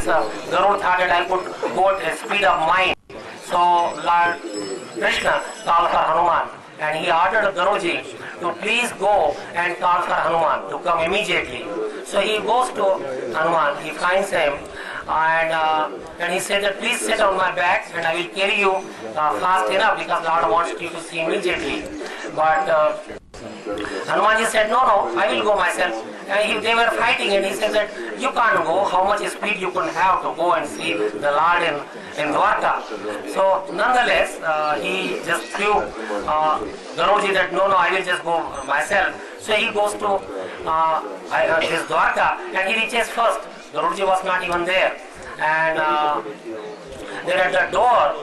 this Garud thought that I could go at speed of mind. So Lord Krishna called for Hanuman, and he ordered Garuji to please go and call for Hanuman to come immediately. So he goes to Hanuman, he finds him, and he said that please sit on my back and I will carry you fast enough because Lord wants you to see immediately. But Hanumanji said, no, I will go myself. And they were fighting, and he said that you can't go, how much speed you could have to go and see the Lord in Dwarka. So nonetheless, he just threw Garuji that no, I will just go myself. So he goes to this Dwarka, and he reaches first. Garuji was not even there. And there at the door,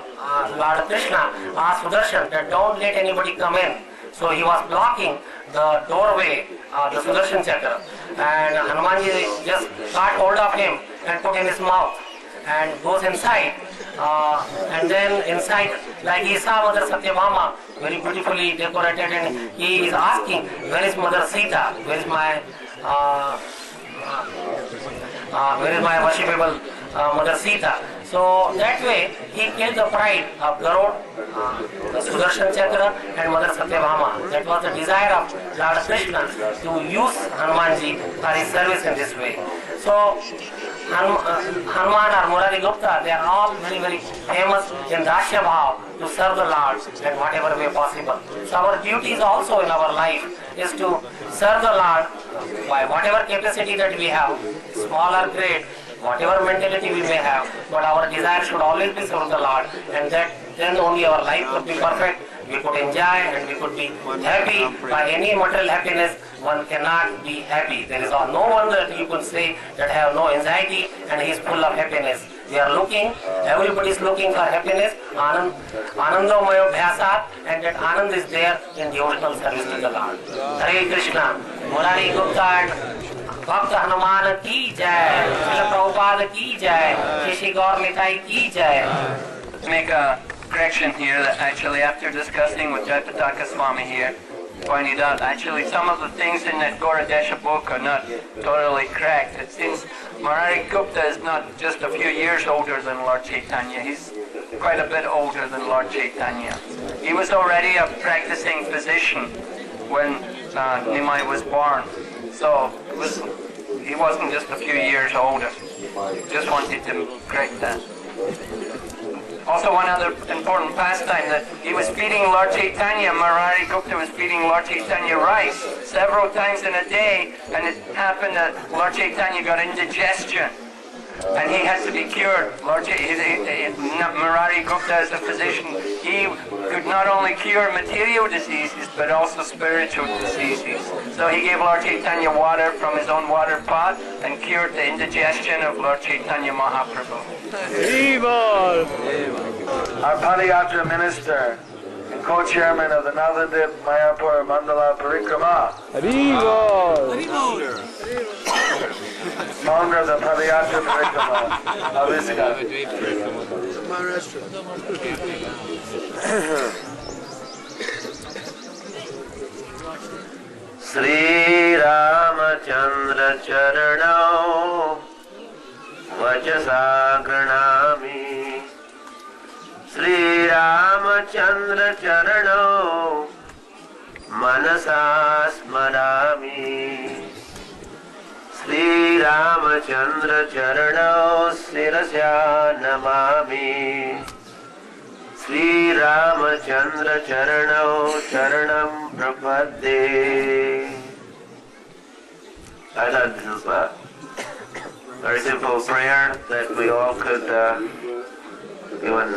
Lord Krishna asked Sudarshan that don't let anybody come in. So he was blocking the doorway, the Sudarshan Chakra, and Hanumanji just caught hold of him and put in his mouth and goes inside. And then inside, like he saw Mother Satyabhama, very beautifully decorated, and he is asking, where is Mother Sita? Where is my worshipable Mother Sita? So that way he killed the pride of Garud, the Sudarshan Chakra, and Mother Satyabhama. That was the desire of Lord Krishna to use Hanumanji for his service in this way. So Hanuman or Murari Gupta, they are all very, very famous in Dasya Bhav to serve the Lord in whatever way possible. So our duties also in our life is to serve the Lord by whatever capacity that we have, small or great, whatever mentality we may have, but our desire should always be serve the Lord, and that then only our life could be perfect. We could enjoy and we could be happy. By any material happiness, one cannot be happy. There is no one that you could say that have no anxiety and he is full of happiness. We are looking, everybody is looking for happiness, Anando Mayo Bhyasat, and that Anand is there in devotional service to the Lord. Hare Krishna, Murari Gupta and Bhakta Hanuman ki jai, Srila Prabhupada ki jai, Shishi Gaur Nitai ki jai. Make a correction here that actually after discussing with Jayapataka Swami here, pointed out actually some of the things in that Gauradesha book are not totally correct. It seems Murari Gupta is not just a few years older than Lord Chaitanya. He's quite a bit older than Lord Chaitanya. He was already a practicing physician when Nimai was born. So he wasn't just a few years older. Just wanted to correct that. Also one other important pastime, that he was feeding Lord Chaitanya, Murari Gupta was feeding Lord Chaitanya rice several times in a day, and it happened that Lord Chaitanya got indigestion and he had to be cured. Murari Gupta as a physician, he could not only cure material diseases but also spiritual diseases. So he gave Lord Chaitanya water from his own water pot and cured the indigestion of Lord Chaitanya Mahaprabhu. Our Padayatra minister and co-chairman of the Navadip Mayapur Parikram, founder of the Padayatra Parikram of ISKCON. Sri Ramachandra Charanam Vachasa Granami, Sri Ramachandra Charanam Manasa Smarami, Sri Ramachandra Charanam Sirasya Namami, Sri Ramachandra Charanam Prapadde. I thought this is a very simple prayer that we all could even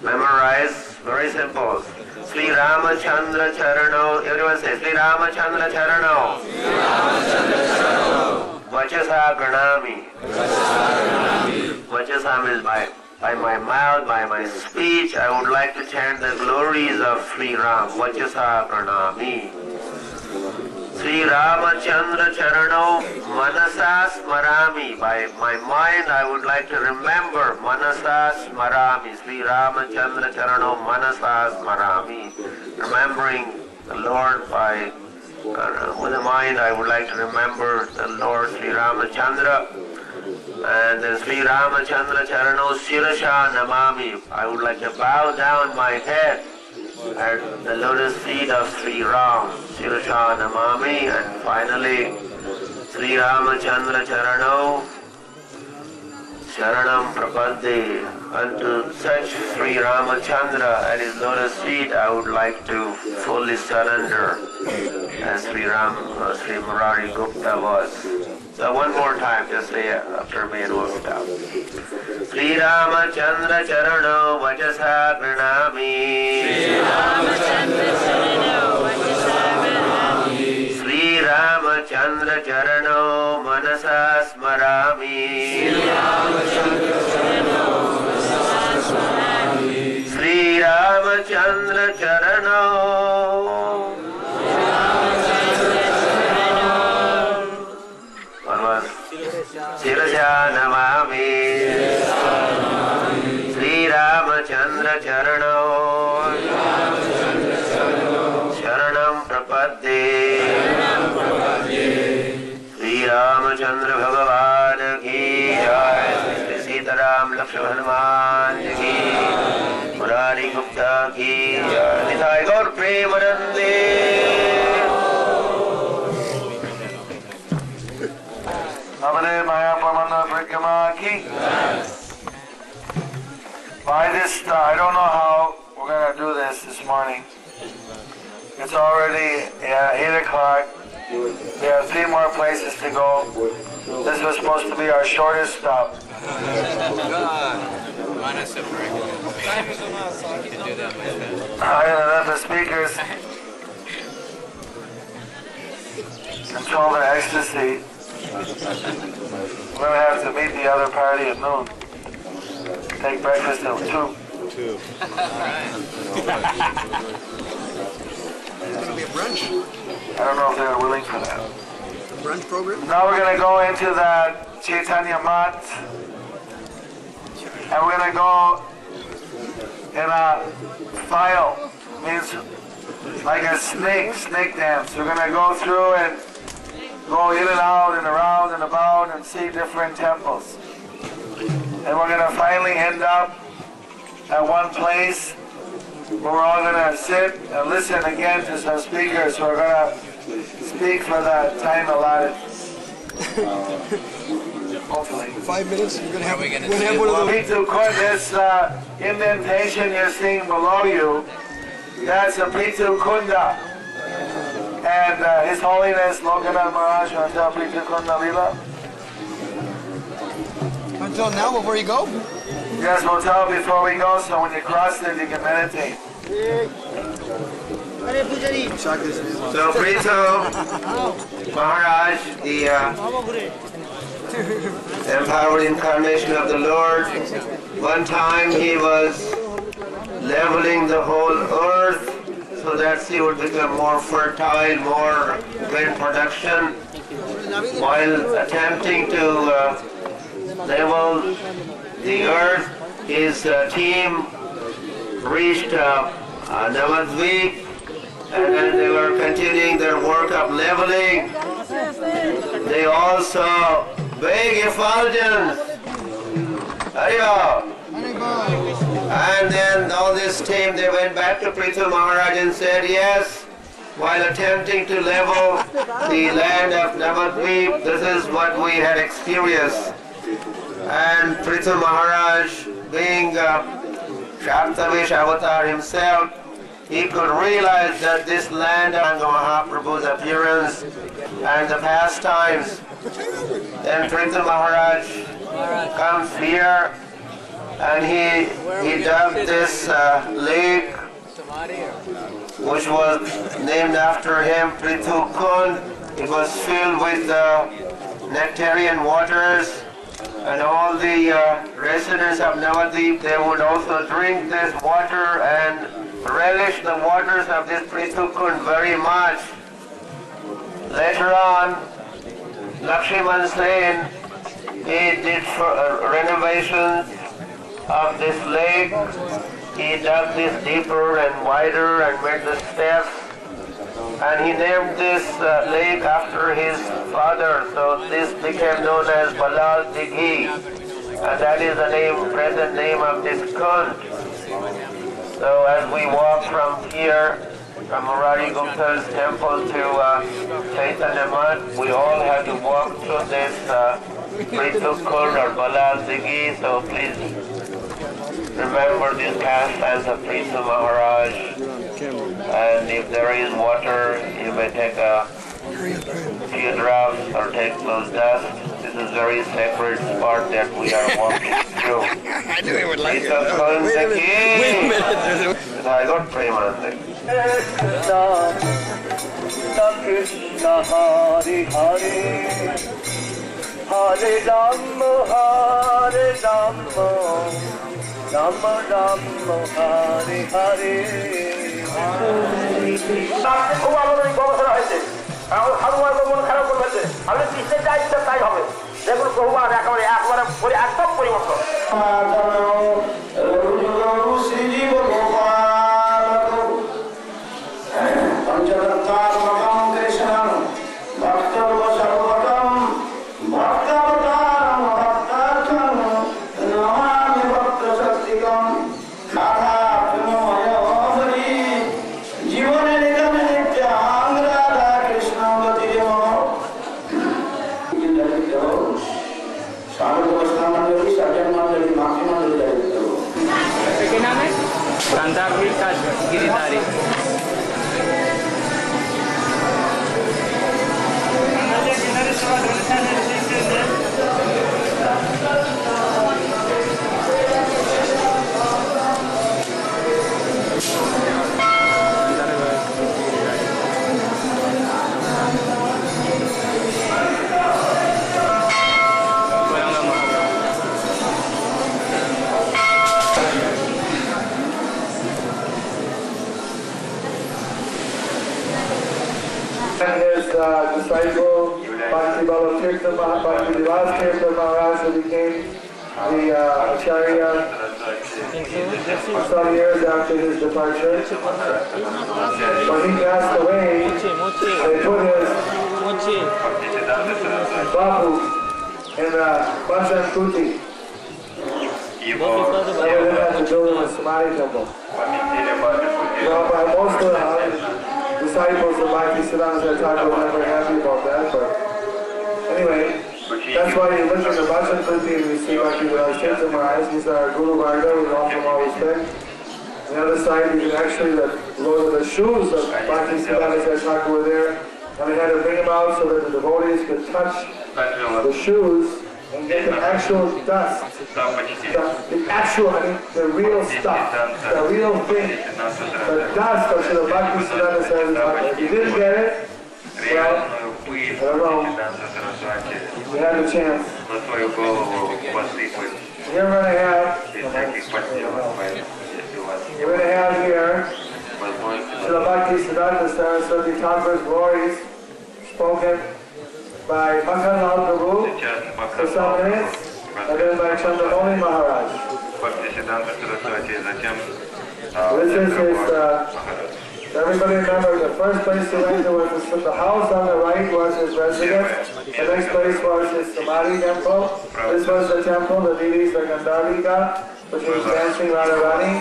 memorize. Very simple. Sri Ramachandra Charano. Everyone say Sri Ramachandra Charano. Vachasa Granami. Vachasa means by my mouth, by my speech, I would like to chant the glories of Sri Ram. Vachasa Granami. Sri Ramachandra Charano Manasa Smarami. By my mind I would like to remember Manasa Smarami. Sri Ramachandra Charano Manasa Smarami. Remembering the Lord by with the mind I would like to remember the Lord Sri Ramachandra. And then Sri Ramachandra Charano Shirasha Namami. I would like to bow down my head at the lotus feet of Sri Ram, Shirasha Namami. And finally, Sri Ramachandra Charano Sharanam Prapadde. Unto such Sri Ramachandra at his lotus feet, I would like to fully surrender, as Sri Murari Gupta was. So one more time, just say after me and we'll stop. Sri Ramachandra Charano Vachasa Pranami. Sri Ramachandra Charano Vachasa Pranami. Sri Ramachandra Charano Manasa Smarami. Sri Ramachandra Charano Manasa Smarami. Sri Ramachandra Charano. Shirasha Namami. Sri Ramachandra Charano Sharanam Prapadde. Sri Ramachandra Bhagavan ki jai. Sri Sitaram Lakshman Hanuman ki. Murari Gupta ki jai. Nithai Gaur Premanande. Mayapur Parikram ki. By this, I don't know how we're going to do this morning. It's already 8 o'clock. We have 3 more places to go. This was supposed to be our shortest stop. I let the speakers control their ecstasy. We're going to have to meet the other party at noon. Take breakfast at 2. It's going to be a brunch. I don't know if they're willing for that. A brunch program? Now we're going to go into the Chaitanya Mat. And we're going to go in a file. Means like a snake dance. We're going to go through and go in and out and around and about and see different temples. And we're going to finally end up at one place where we're all going to sit and listen again to some speakers who are going to speak for the time allotted. Hopefully. 5 minutes? You're going to have, one of those. Pith Kund, this indentation you're seeing below you, that's a Pith Kunda. And His Holiness Lokanath Maharaj until Pith Kunda Lila. Until now, before you go? Yes, we'll tell before we go, so when you cross it, you can meditate. So Pith Maharaj, the empowered incarnation of the Lord, one time he was leveling the whole earth so that she would become more fertile, more grain production, while attempting to level the earth. His team reached Navadvip, and as they were continuing their work of leveling, they also big effulgence. Haribo. And then all this team, they went back to Pith Maharaj and said, yes, while attempting to level the land of Navadvip, this is what we had experienced. And Pith Maharaj, being Shaktavish avatar himself, he could realize that this land of Mahaprabhu's appearance and the pastimes. Then Pith Maharaj comes here and he dug this lake which was named after him, Pith Kund. It was filled with nectarian waters, and all the residents of Navadvip, they would also drink this water and relish the waters of this Pith Kund very much. Later on, Lakshman Sen, he did renovations of this lake. He dug this deeper and wider and made the steps. and he named this lake after his father. So this became known as Balal Dighi, and that is the present name of this kund. So as we walk from here, from Murari Gupta's temple to Chaitanya Mat, we all have to walk through this Prithu Kund or Balal Dighi. So please remember this pastimes of Prithu Maharaj. And if there is water, you may take a few drops or take those dust. This is very sacred spot that we are walking through. I knew he would like it. Wait a minute. I got Premanand. Krishna Hare Hare Hare Rama Rama Rama Hare Hare খুব আলোচনা গবেষণা হয়েছে হানুমান মন খারাপ করবে আমি কৃষ্ণের যা ইচ্ছা তাই হবে দেখুন প্রভুপাদ একেবারে একদম পরিবর্তন disciple Bhakti Kirtan Maharaj, who became the Acharya some years after his departure. When he passed away, they put his babu in a Bhajan Kuti. They didn't have to build him a Samadhi temple. By most of the disciples of Bhakti Siddhanta Thakur were never happy about that, but anyway, that's why you look at the Bhajan Kuti and you see Bhakti Siddhanta Maharaj. He's our Guru Varga, we offer him all respect. On the other side, you can actually load the shoes of Bhakti Siddhanta Thakur were there, and they had to bring them out so that the devotees could touch the shoes and get the actual dust, the real stuff, the real thing, the dust of Srila Bhakti Siddhanta Saraswati. If you didn't get it, well, I don't know, you had the chance. Here we're going to have here Srila Bhakti Siddhanta Saraswati Thakur's glories spoken by Makhanlal Prabhu for some minutes, and then by Chandramani Maharaj. This is his, everybody remember, the first place he went to was the house on the right was his residence, the next place was his Samadhi temple, this was the temple, the deities, the Gandharika, which was dancing Radharani,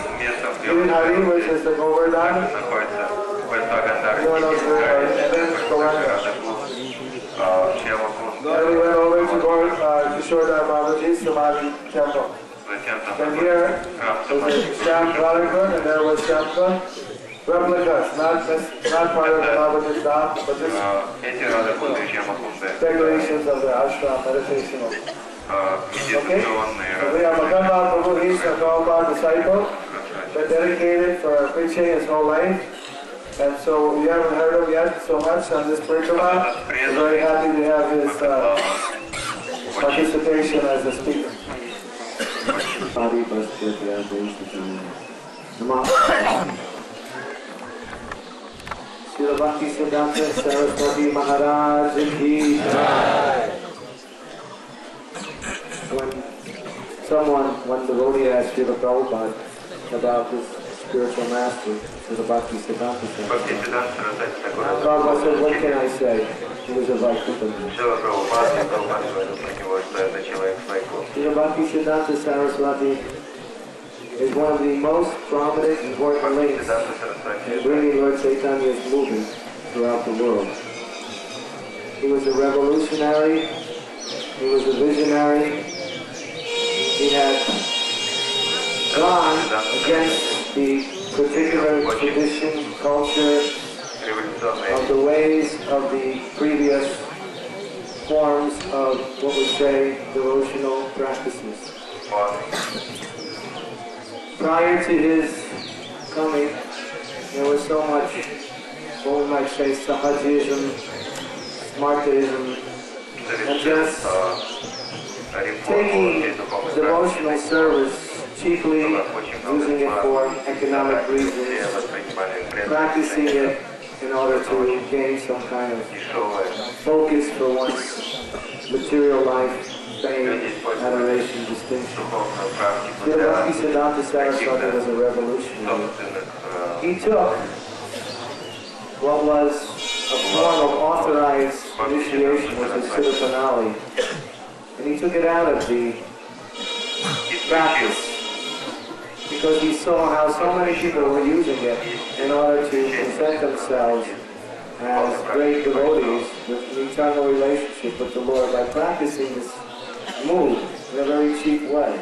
Giri Hari, which is the Govardhan, and then Gauranga. Then we went over to Kishore Babaji's Samadhi temple. Then here was the Sham Radhakund, and there was Shamkund. Replicas, not part of the Babaji's Dham, but just decorations of the ashram meditation. Okay? So we have Makhanlal Prabhu, he's a Prabhupada disciple, been dedicated for preaching his whole life. And so we haven't heard him yet so much on this Parikrama. We're very happy to have his participation as a speaker. Srila Bhakti Siddhanta Saraswati Maharaj ki jai. When devotee asked Srila Prabhupada about his spiritual master, to the Bhaktisiddhanta Saraswati. Prabhupada said, what can I say? He was a Vaikuntha. The Bhaktisiddhanta Saraswati is one of the most prominent and important links in bringing Lord Chaitanya's movement throughout the world. He was a revolutionary, he was a visionary, he had gone against the particular tradition, culture, of the ways of the previous forms of what we say devotional practices. Prior to his coming, there was so much, what we might say, sahajism, smartism, and just taking devotional service cheaply, using it for economic reasons, practicing it in order to gain some kind of focus for one's material life, fame, adoration, distinction. Bhaktisiddhanta Saraswati was a revolutionary. He took what was a form of authorized initiation, which is Siddhapanali, and he took it out of the practice because he saw how so many people were using it in order to present themselves as great devotees with an eternal relationship with the Lord by practicing this move in a very cheap way.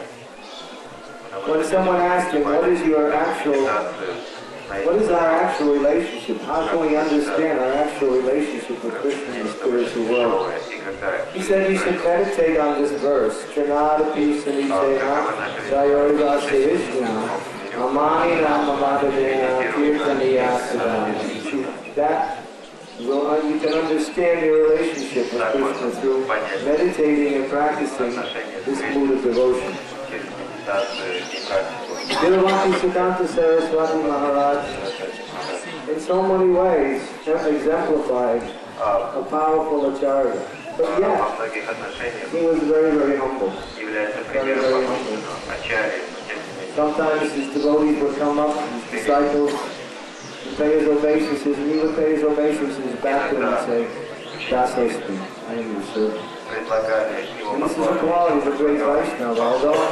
When someone asked him, what is our actual relationship? How can we understand our actual relationship with Krishna in the spiritual world? He said you should meditate on this verse. Trinadapi Sanisena Jayoriva Sevishna Amani Namamadadena Kirtaniya Sadhana. That you can understand your relationship with Krishna through meditating and practicing this mood of devotion. Bhakti-Siddhanta Saraswati Maharaj, in so many ways, exemplified a powerful acharya. But yet, he was very, very humble. Very, very humble. Sometimes his devotees would come up, his disciples, and pay his obeisances, and he would pay his obeisances back to them and say, Dasosmi, I am your servant. And this is a quality of a great Vaishnava, although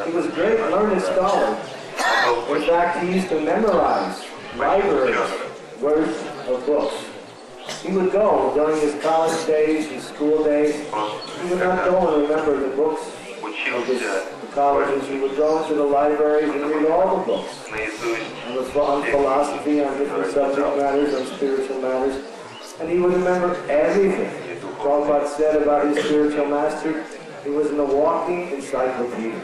he was a great learned scholar. In fact, he used to memorize libraries worth of books. He would go during his college days, his school days. He would not go and remember the books of the colleges. He would go to the libraries and read all the books on philosophy, on different subject matters, on spiritual matters. And he would remember everything. Prabhupada said about his spiritual master, he was a walking encyclopedia.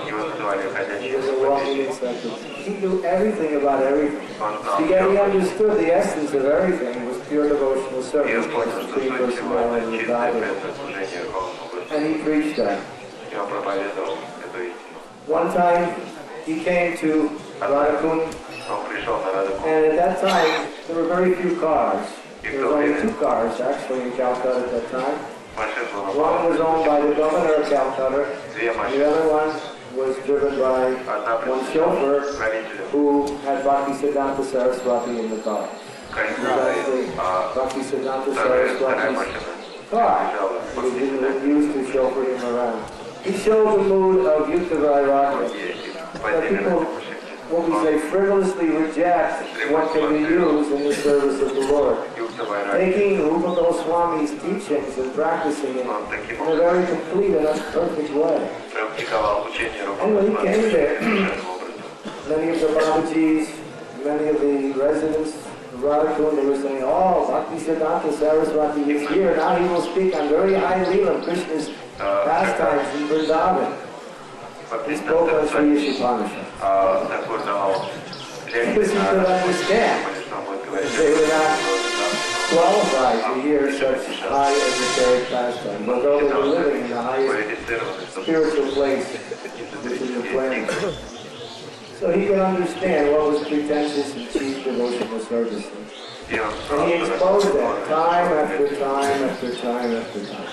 He was a walking encyclopedia. He knew everything about everything. Because he understood the essence of everything. It was pure devotional service, Supreme Personality of Godhead. And he preached that. One time, he came to Radhakund, and at that time, there were very few cars. There were only 2 cars, actually, in Calcutta at that time. One was owned by the governor of Calcutta, and the other one was driven by one chauffeur who had Bhaktisiddhanta Saraswati in the car. It was actually Bhaktisiddhanta Saraswati's car. He didn't use to chauffeur him around. He showed the mood of Yukta Vairagya, that people, what we say, frivolously reject what can be used in the service of the Lord. Taking Rupa Goswami's teachings and practicing it in a very complete and perfect way. And when he came there, many of the Babajis, many of the residents of Radhakund, they were saying, oh, Bhaktisiddhanta Saraswati is here, now he will speak on very high leela, Krishna's pastimes in Vrindavan. He spoke on Sri Ishipanishad. Because he could understand they were not qualified to hear such high esoteric pastime, although they were living in the highest spiritual place which is the planet. So he could understand what was pretentious and cheap devotional service. And he exposed that time after time after time after time.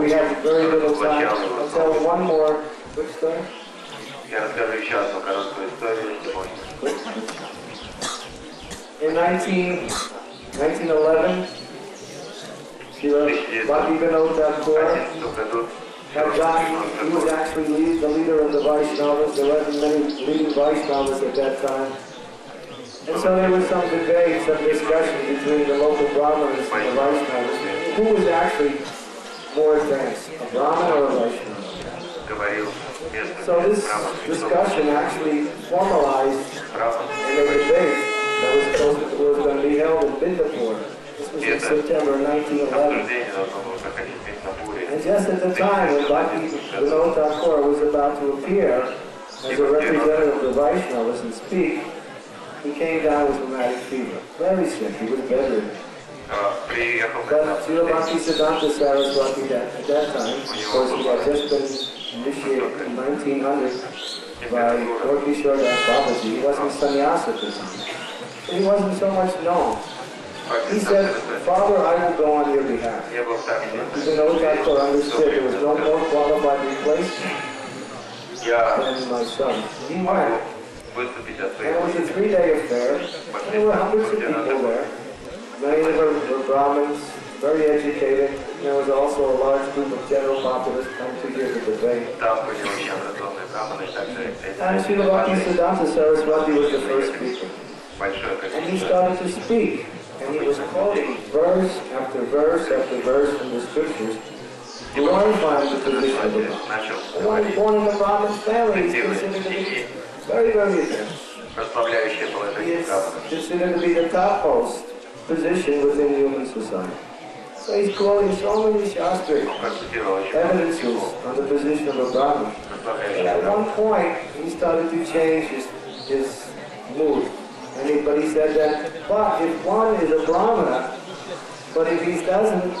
We have very little time. I'll tell one more quick story. Я расскажу еще одну короткую историю сегодня. In 1911, Srila Bhaktivinoda Thakur had gotten, he was actually the leader of the Vaishnavas. There wasn't many leading Vaishnavas at that time. And so there was some debate, some discussion between the local Brahmanas and the Vaishnavas. Who was actually more advanced, a Brahmin or a Vaishnava? So this discussion actually formalized in a debate that was going to be held in Bindapur. This was in September 1911. And just at the time when Bhaktivinoda Thakur was about to appear as a representative of the Vaishnavas and speak, he came down with rheumatic fever. Very sick, he was bedridden. But Srila Bhaktisiddhanta Saraswati at that time, of course he had just been initiated in 1900 by Lord Kishore Das Babaji. He wasn't sannyasa at the time. He wasn't so much known. He said, Father, I will go on your behalf. Bhaktivinoda Thakur understood there was no more qualified replacement than my son. He went. And it was a 3-day affair. There were hundreds of people there. Many of them were Brahmins, very educated. There was also a large group of general populace come to hear the debate. And Srila Bhaktisiddhanta Saraswati was the first speaker. And he started to speak. And he was quoting verse after verse after verse from the scriptures, glorifying the position of the Brahmin. The one born in the Brahmin family is considered to be very, very advanced. He is considered to be the topmost position within human society. So he's quoting so many Shastric evidences on the position of a Brahmin. And at one point, he started to change his mood. But he said that, but if one is a Brahmana, but if he doesn't,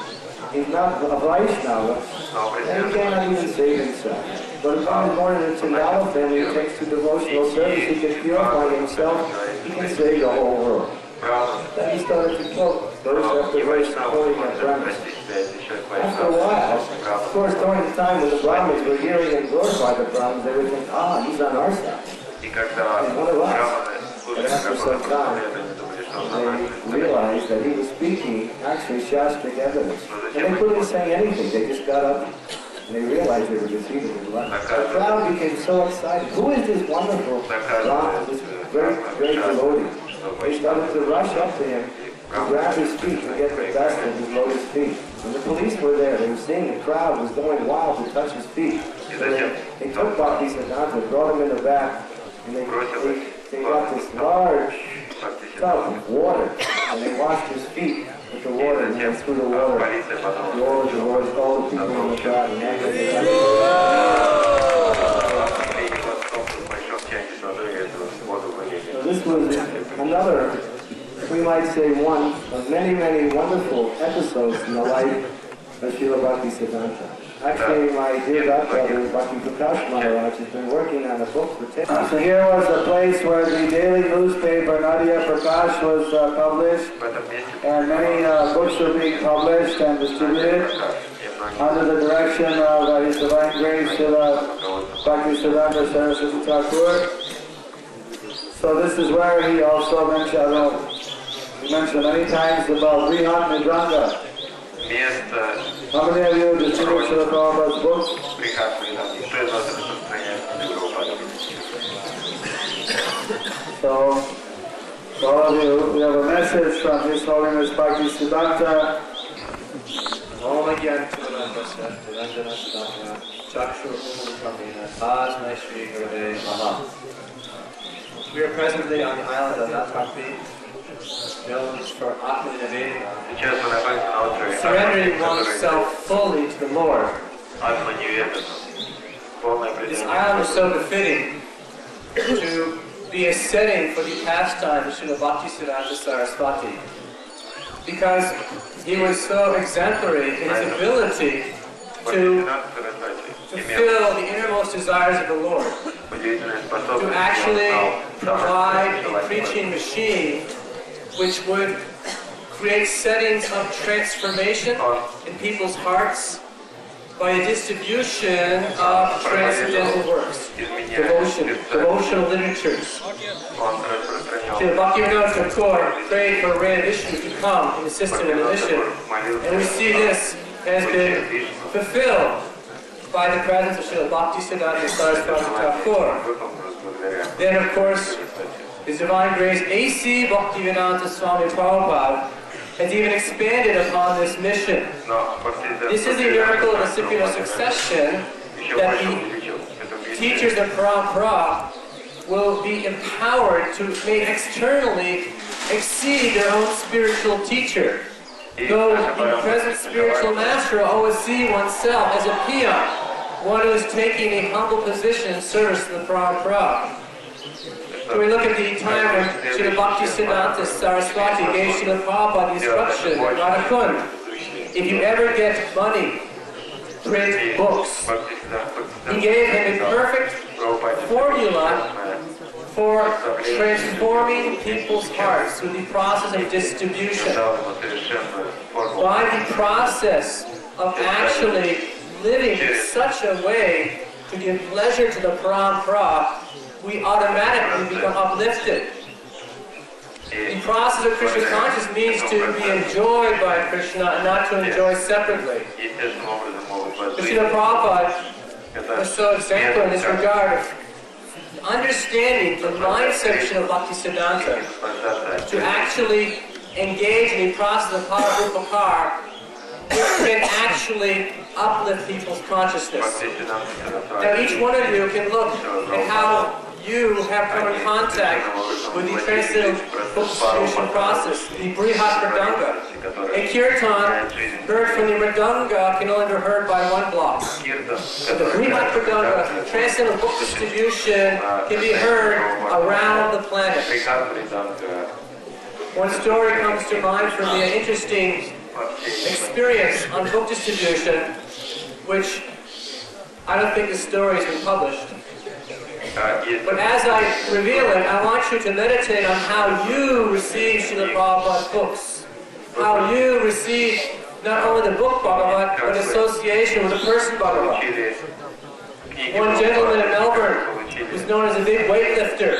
he's not a Vaishnava, then he cannot even save himself. But if one is born in a Chandala family who takes to devotional service, he can purify himself, he can save the whole world. Then he started to quote verse after verse quoting at Brahmins. After a while, of course during the time when the Brahmins were hearing and glorify the Brahmins, they would think, he's on our side. He's one of us. But after some time, they realized that he was speaking actually Shastric evidence. And they couldn't say anything, they just got up and they realized they were defeated in life. The crowd became so excited. Who is this wonderful Brahmin, this very great devotee? They started to rush up to him and grab his feet and get the dust of his lotus feet. And the police were there, they were seeing the crowd was going wild to touch his feet. So they took Bhaktisiddhanta, brought him in the back, and they got this large tub of water, and they washed his feet with the water, and then threw the water, all the people in the crowd, and so this was another, we might say one of many, many wonderful episodes in the life of Srila Bhaktisiddhanta. Actually, my dear godbrother, Bhakti Prakash Maharaj, has been working on a book for 10 years. So here was the place where the daily newspaper Nadia Prakash was published, and many books were being published and distributed under the direction of His Divine Grace Srila Bhaktisiddhanta Saraswati Thakur. So this is where he also mentioned, he mentioned many times about Brihat Nidranga. How many of you distributed Srila Prabhupada's books? So, all of you, we have a message from His Holiness Bhaktisiddhanta. Om Agyan Churandasya Tirandana Stapya Chakshur Umukhamina Asmai Shri Gurave Maha. We are presently on the island of Natmakpi, known for Atma Nivedana, surrendering oneself fully to the Lord. This island is so befitting to be a setting for the pastime of Srila Bhaktisiddhanta Saraswati, because he was so exemplary in his ability to fulfill the innermost desires of the Lord, to actually provide a preaching machine which would create settings of transformation in people's hearts by a distribution of transcendental works, devotion. cultural literatures. Srila Bhaktivinoda Thakur prayed for Ray Vishnu to come and assist him in the mission. And we see this has been fulfilled by the presence of Srila Bhaktisiddhanta Saraswati Thakur. Then, of course, His Divine Grace A.C. Bhaktivedanta Swami Prabhupada has even expanded upon this mission. This is the miracle of the disciplinar succession, that the teachers of Parampara will be empowered to may externally exceed their own spiritual teacher. Though the present spiritual master will always see oneself as a peon, one who is taking a humble position in service to the Parampara. So we look at the time when Srila Bhaktisiddhanta Saraswati gave Srila Prabhupada the instruction, Radhakund, if you ever get money, print books. He gave him a perfect formula for transforming people's hearts through the process of distribution. By the process of actually living in such a way to give pleasure to the Parampara, we automatically become uplifted. The process of Krishna consciousness means to be enjoyed by Krishna and not to enjoy separately. But Srila Prabhupada was so exemplary in this regard of understanding the mindset of Srila Bhaktisiddhanta to actually engage in the process of Parabhupakar, which can actually uplift people's consciousness. Now each one of you can look at how you have come in contact with the transcendental book distribution process, the Brihat Mridanga. A kirtan heard from the Mridanga can only be heard by one block. But the Brihat Mridanga, transcendental book distribution, can be heard around the planet. One story comes to mind from the interesting experience on book distribution, which I don't think the story has been published. But as I reveal it, I want you to meditate on how you receive Srila Prabhupada's books. How you receive not only the book Bhagavat, but association with the person Bhagavat. One gentleman in Melbourne who's known as a big weightlifter.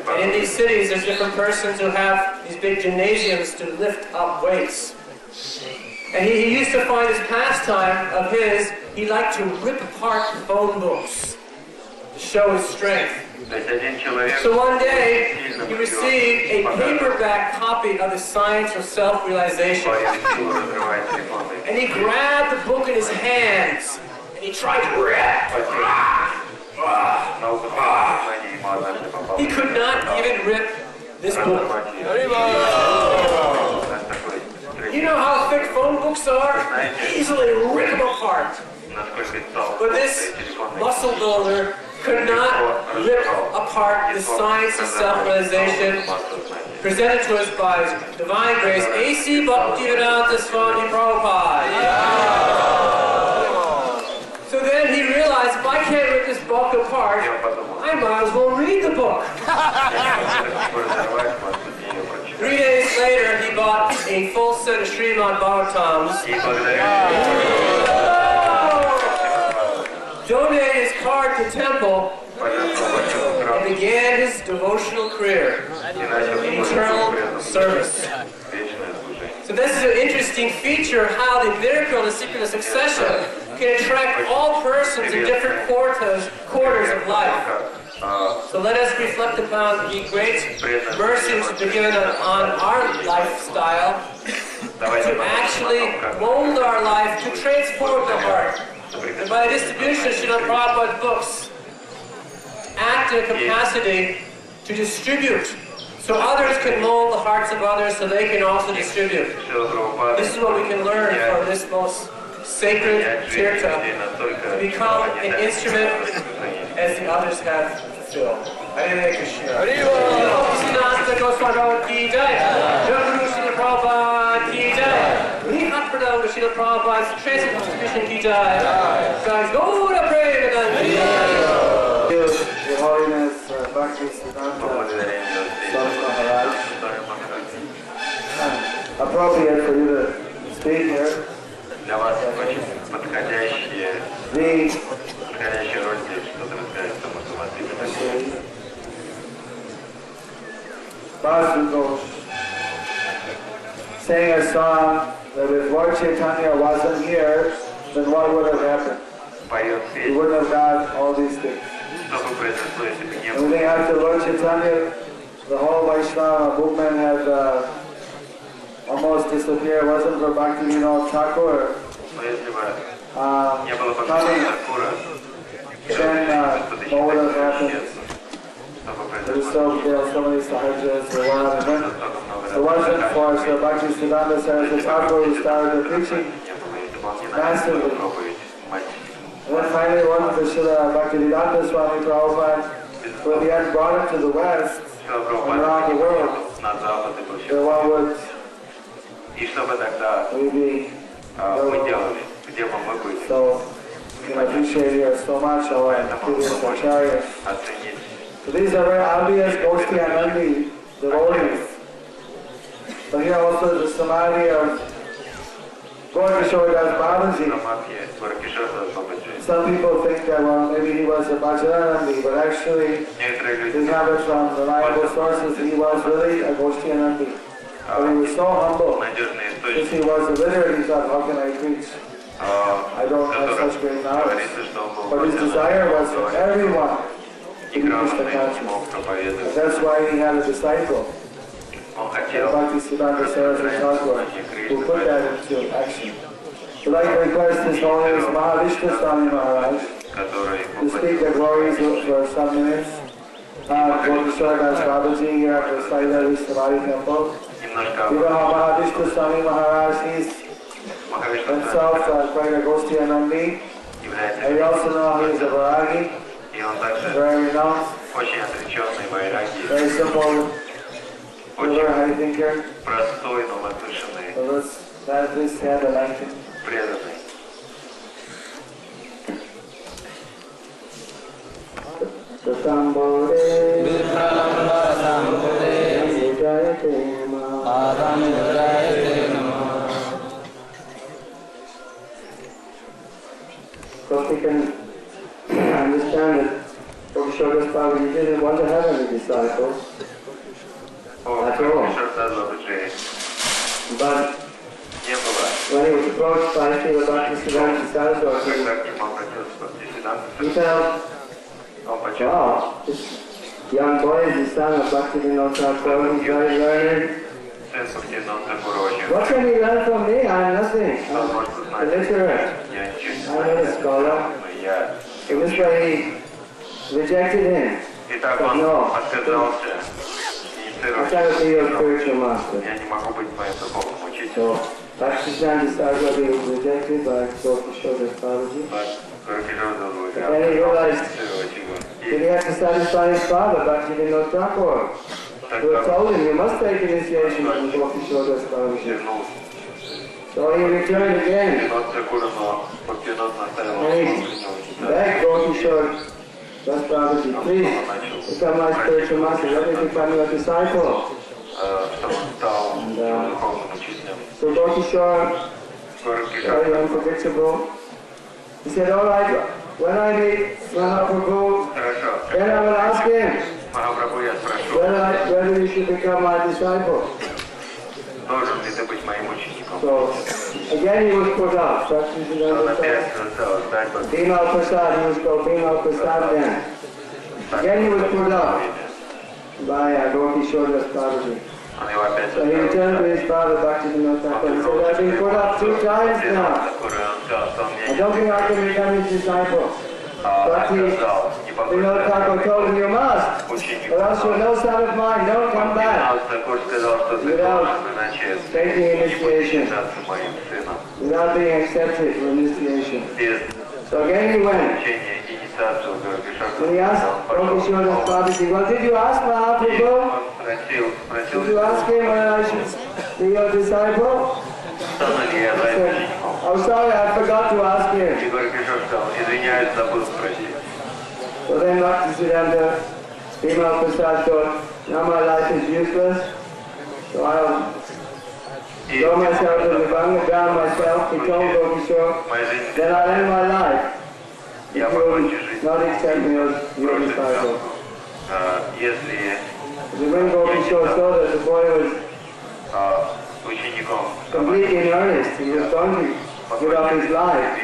And in these cities, there's different persons who have these big gymnasiums to lift up weights. And he used to find this pastime of his, he liked to rip apart phone books to show his strength. So one day, he received a paperback copy of The Science of Self-Realization. And he grabbed the book in his hands, and he tried to rip. He could not even rip this book. You know how thick phone books are? Easily rip them apart. But this muscle builder could not rip apart The Science of Self-Realization presented to us by His Divine Grace A.C. Bhaktivedanta Swami Prabhupada. So then he realized, if I can't rip this book apart, I might as well read the book. 3 days later, he bought a full set of Srimad Bhagavatams, donated his card to temple, and began his devotional career in eternal service. So this is an interesting feature of how the miracle of the disciplinar succession can attract all persons in different quarters of life. So let us reflect upon the great mercies to be given on our lifestyle to actually mold our life, to transform the heart. And by the distribution of Srila Prabhupada's books, act in a capacity to distribute, so others can mold the hearts of others so they can also distribute. This is what we can learn from this most sacred tirtha, to become an instrument as the others have fulfilled. Hare Krishna. Hare Krishna Goswami ki jai. Guru Srila Prabhupada ki jai. Brihat Mridanga Srila Prabhupada's transcendental distribution ki jai. Guys, go to pray with Your Holiness, Bhaktisiddhanta Swami Maharaj. Appropriate for you to speak here. Vasu Ghosh sang a song that if Lord Chaitanya wasn't here, then what would have happened? We wouldn't have got all these things. Everything after Lord Chaitanya, the whole Vaishnava movement had almost disappeared. It wasn't for Bhaktivinoda Thakur coming, then what would have happened? There were so many sahajas, there wasn't for Sri Bhaktisiddhanta Saraswati Thakur who started preaching massively. And then finally one of the Srila Bhaktivedanta Swami Prabhupada, when he had brought it to the West and around the world, then what would we be? So, I appreciate here so much our previous acharyas. So these are very obvious Goshti Anandi devotees. But here also the samadhi of Gaura Das Babaji. Some people think that, well, maybe he was a Bhajananandi, but actually we have it from reliable sources. He was really a Goshti Anandi. But he was so humble. If he was illiterate, he thought, how can I preach? I don't have such great knowledge. But his desire was for everyone to be Krishna conscious. And that's why he had a disciple, Bhaktisiddhanta Saraswati Thakur, who put that into action. So I'd like to request His Holiness Mahavishnu Swami Maharaj to speak the glories for some minutes. Gopishwar Das Babaji here at the Saidari Samadhi Temple. You know Mahavishnu Swami Maharaj, he's himself quite a Goshti Anandi. And we also know he's a Vairagi, very renowned, very simple, ruler, high thinker. So let's have this hand and action. Because we can understand that Gopishwar Babaji didn't want to have any disciples at all. But when he was approached by Srila Bhaktisiddhanta Saraswati, he felt, wow, this young boy is the son of Bhaktivinoda Thakur, he's very learned. What can he learn from me? I am nothing. I'm illiterate. I'm not a scholar. In this way he rejected him. But no, I cannot be your spiritual master. So, Bhaktisiddhanta Saraswati was rejected by Gopishwar Das Babaji. And he realized that he had to satisfy his father, Bhaktivinoda Thakur, who had told him, you must take initiation from Gopishwar Das Babaji. So he returned again. And he begged Gopishwar Das Babaji, please become my spiritual master, let me become your disciple. And so Gopishwar, very unforgettable, he said, all right, when I meet Mahaprabhu, then I will ask him whether he should become my disciple. So, again he was put off. Bimal Prasad, he was called Bimal Prasad then. Again he was put off by Gopishwar Das Babaji. So he returned to his father, Bhaktivinoda Thakur, and said, I've been put up 2 times now. I don't think I can become his disciple. Bhaktivinoda Thakur told him, you must, or else you're no son of mine, don't come back. Without taking initiation, without being accepted for initiation. So again he went. And he asked Gopishwar Das Babaji, well, did you ask Mahaprabhu? Did you ask him whether I should be your disciple? He said, oh sorry, I forgot to ask him. So then Bhaktisiddhanta Bimal Prasad thought, now my life is useless, so I'll throw myself in the Ganga, drown myself. He told Gopishwar, then I'll end my life if you will not accept me as your disciple. The way Gopi showed so that the boy was completely in earnest. He was going to give up his life.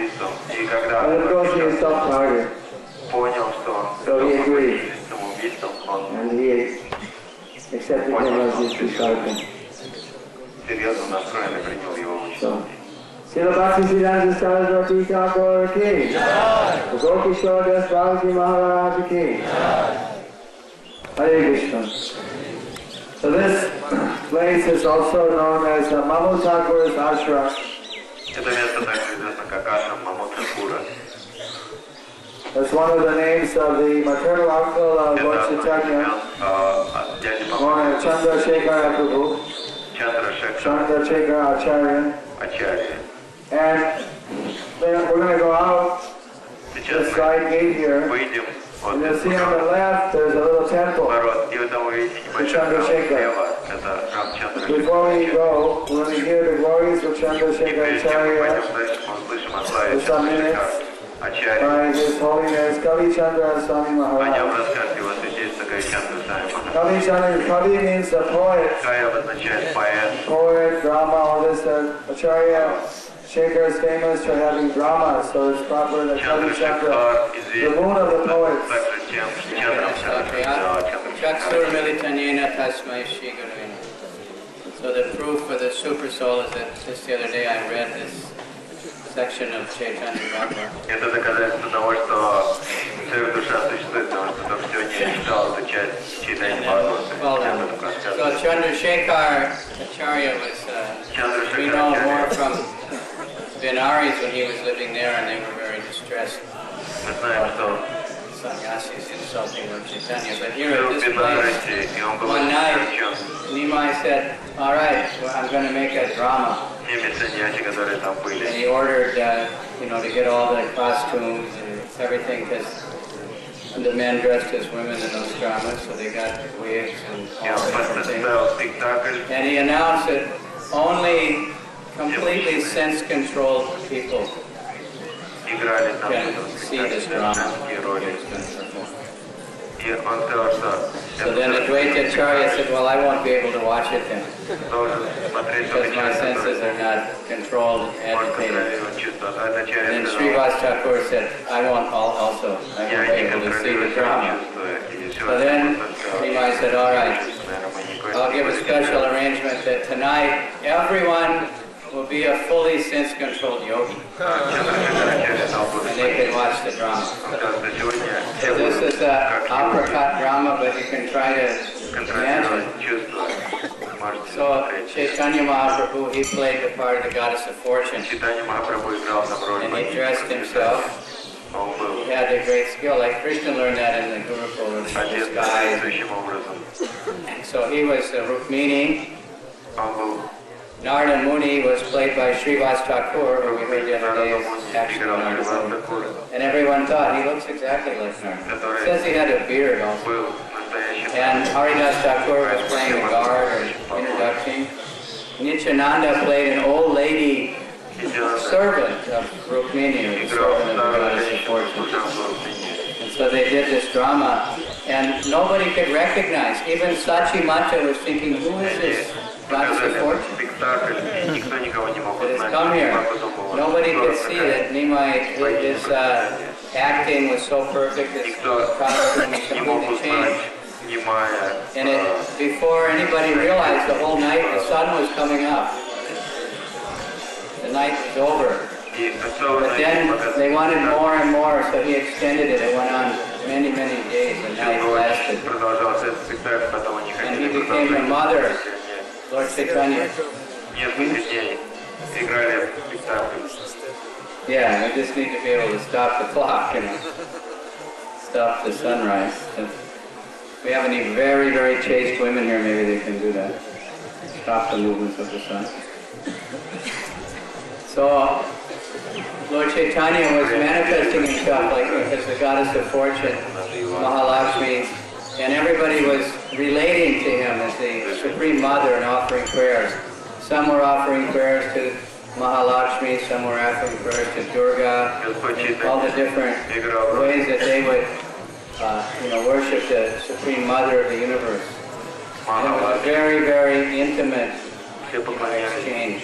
And of course he was soft-hearted. So he agreed. And he accepted him as his disciple. So, Srila Bhaktisiddhanta Saraswati Thakur ki, Gopi Kishore Das Balaji Maharaj ki. Hare Krishna. So this place is also known as Mamu Thakur's ashram. That's one of the names of the maternal uncle of Lord Chaitanya, known as Chandrasekhara Prabhu, Chandrasekhara Acharya. And then we're going to go out this side gate here. And you'll see on the left, there's a little temple to Chandrasekhara. Before we go, when we hear the glories of Chandrasekhara Acharya, for some minutes, by His Holiness Kavi Chandra Swami Maharaj. Kavi Chandra, Kavi means a poet. Poet, drama, all this. Acharya Shekhar is famous for having drama, so it's proper that Kavi Chandra, the moon of the poets. So the proof for the super soul is that just the other day I read this section of Chaitanya Bhagavad. Это доказательство того, что цель душа существует, потому что только сегодня я читал эту часть Chaitanya Bhagavad. So Chandrasekhara Acharya was, we know more from Benares when he was living there, and they were very distressed. Мы знаем, что Sannyasis insulting Lord Chaitanya, but here at this place, one night, Nimai said, all right, well, I'm going to make a drama. And he ordered, to get all the costumes and everything, because the men dressed as women in those dramas, so they got wigs and all the different things. And he announced that only completely sense-controlled people can see this drama. So then Advaita Acharya said, well, I won't be able to watch it then, because my senses are not controlled, agitated. And then Shrivas Thakur said, I won't also, I won't be able to see the drama. So then Nimai said, all right, I'll give a special arrangement that tonight everyone will be a fully sense-controlled yogi. And they can watch the drama. So this is an apricot drama, but you can try to imagine. So Chaitanya Mahaprabhu, he played the part of the goddess of fortune. And he dressed himself. He had a great skill, like Krishna learned that in the Gurukul with disguise. So he was Rukmini. Narada Muni was played by Shrivas Thakur, who we heard the other day is actually Narada Muni. And everyone thought he looks exactly like Narada. It says he had a beard also. And Haridas Thakur was playing the guard or introduction. Nityananda played an old lady servant of Rukmini, or servant of the goddess of fortune. And so they did this drama, and nobody could recognize. Even Sachi Mata was thinking, who is this goddess of fortune? But it's come here. Nobody could see that Nimai, his acting was so perfect, his costume was completely changed. And before anybody realized, the whole night the sun was coming up. The night was over. But then they wanted more and more, so he extended it. It went on many, many days. The night lasted. And he became the mother, Lord Chaitanya. Yeah, we just need to be able to stop the clock and stop the sunrise. If we have any very, very chaste women here, maybe they can do that. Stop the movements of the sun. So, Lord Chaitanya was manifesting himself like as the goddess of fortune, Mahalakshmi, and everybody was relating to him as the Supreme Mother and offering prayers. Some were offering prayers to Mahalakshmi, some were offering prayers to Durga, and all the different ways that they would worship the Supreme Mother of the universe. And it was a very, very intimate exchange.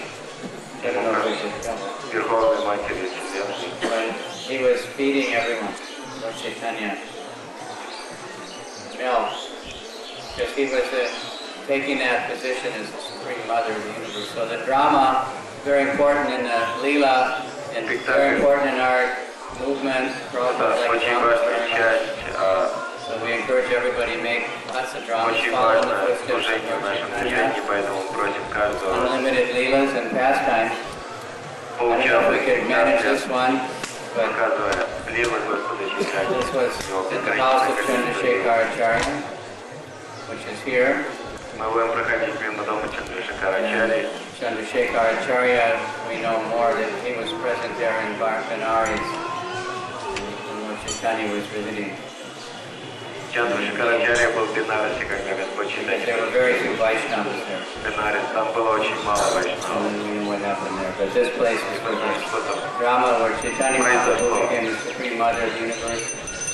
I don't know if we should tell it. But he was feeding everyone, Lord Chaitanya. No, because he was taking that position as the Supreme Mother of the universe. So the drama, very important in the Leela, and very important in our movement. So we encourage everybody to make lots of dramas, follow in the footsteps of Lord Chaitanya. Unlimited Leelas and pastimes. I don't know if we could manage this one, but this was at the house of Chandrasekhar Acharya, which is here. Chandrasekhar Acharya, we know more that he was present there in Banaras when Lord Chaitanya was visiting. There were very few Vaishnavas there. And we know what happened there. But this place was for the drama where Chaitanya Mahaprabhu became the Supreme Mother of the universe.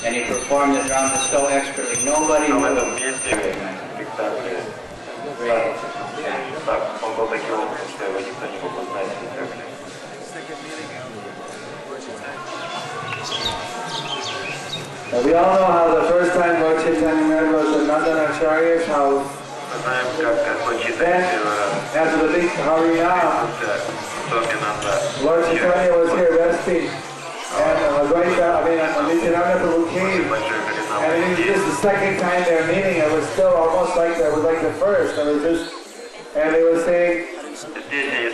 And he performed the drama so expertly, nobody knew. We all know how the first time Lord Chaitanya met was at Nandanacharya's house. Then, after the big Harinam, Lord Chaitanya was here resting. And Nityananda Prabhu came. And this is the second time they were meeting. It was still almost like that was like the first. And they were saying,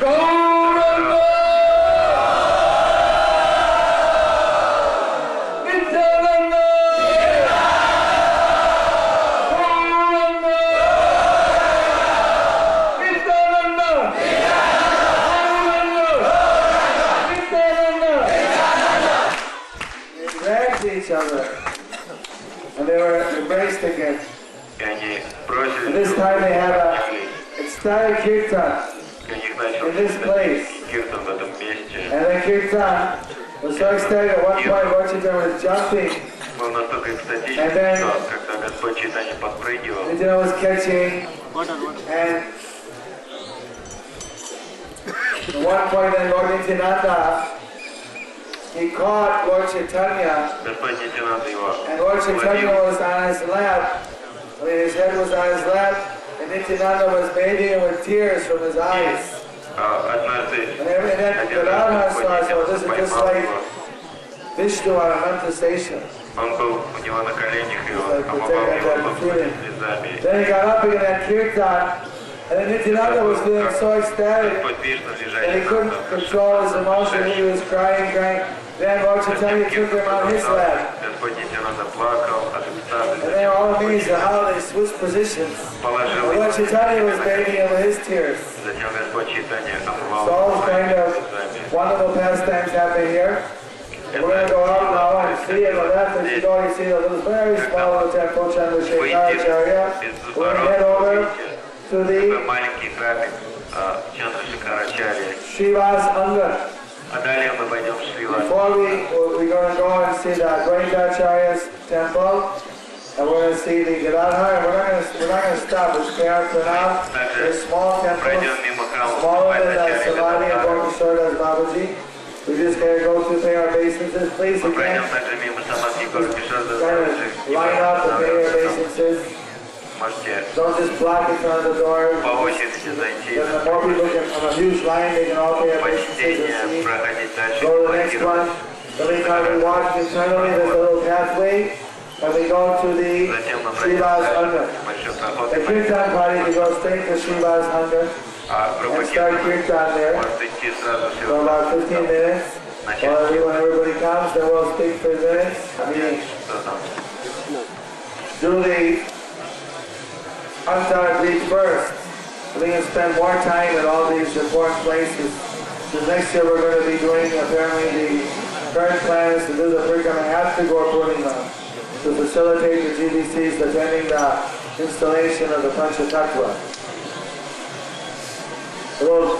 Gauranga! Each other, and they were embraced again. And this time they had an ecstatic kirtan in this place. And the kirtan was so ecstatic at one point Lord Chaitanya was jumping. And then Chaitanya was catching. And at one point then Lord Nityananda, he caught Lord Chaitanya, and Lord Chaitanya was on his lap. His head was on his lap, and Nityananda was bathing him with tears from his eyes. And then Gadadhar saw, so this is just like Vishnu on Ananta station. Then he got up again at Kirtan, and then Nityananda was feeling so ecstatic that he couldn't control his emotion. He was crying. Then Lord Chaitanya took him on his lap. And they were all amazed at how they switched positions. And Lord Chaitanya was bathing him with his tears. So all kind of wonderful pastimes happen here. And we're going to go out now and see on the left as you go, you see a little very small little temple, Chandrasekhar Acharya. We're going to head over to the Shrivas angam. Before we're going to go and see the Acharya's temple, and we're going to see the Gadadhar, and we're not going to stop. It's fair for now. There's small temples, smaller than the Samadhi and Bhakti Babaji. We just got to go through pay our obeisances. Please again, line up and pay our obeisances. Don't just block in front of the door. The more people can, on a huge line, they can all pay obeisances and see. Go to the next one. Every time we walk internally, there's a little pathway, and we go to the Shrivas angam. The kirtan party, we go straight to Shrivas angam and start kirtan there for about 15 minutes. When everybody comes, then we'll speak for minutes. Do the Antara Beach first. We're going to spend more time at all these important places. So next year we're going to be doing, apparently the current plan is to do the Parikram after Gaur Purnima to facilitate the GBCs attending the installation of the Panchatattva. So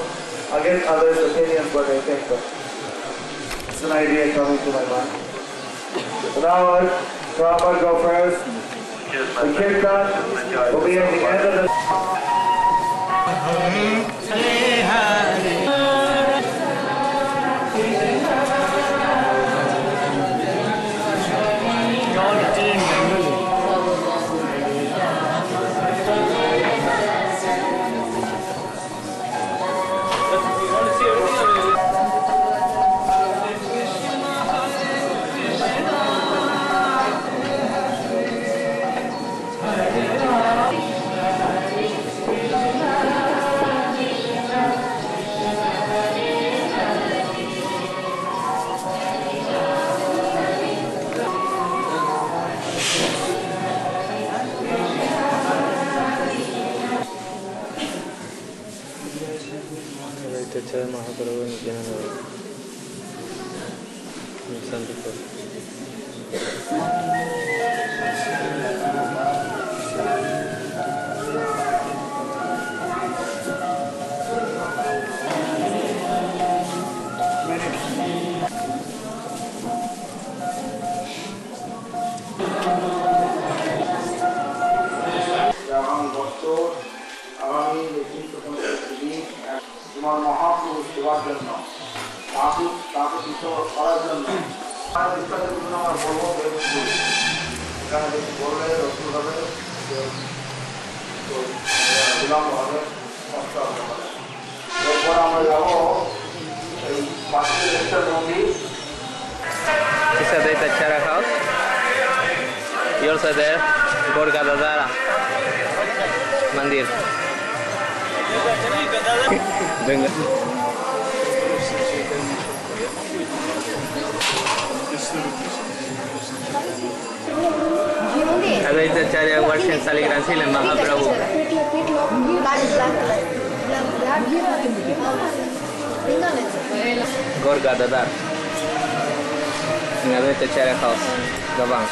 I'll get others' opinions what they think, but it's an idea coming to my mind. So now let Prabhupada go first. The kirtan will be at the end of the... You also there, Gorga Dadara Mandir. Venga. Advaitacharya Varshan Saligran Sila Mahaprabhu. Gorga Dadar. In Advaitacharya house, Gabang.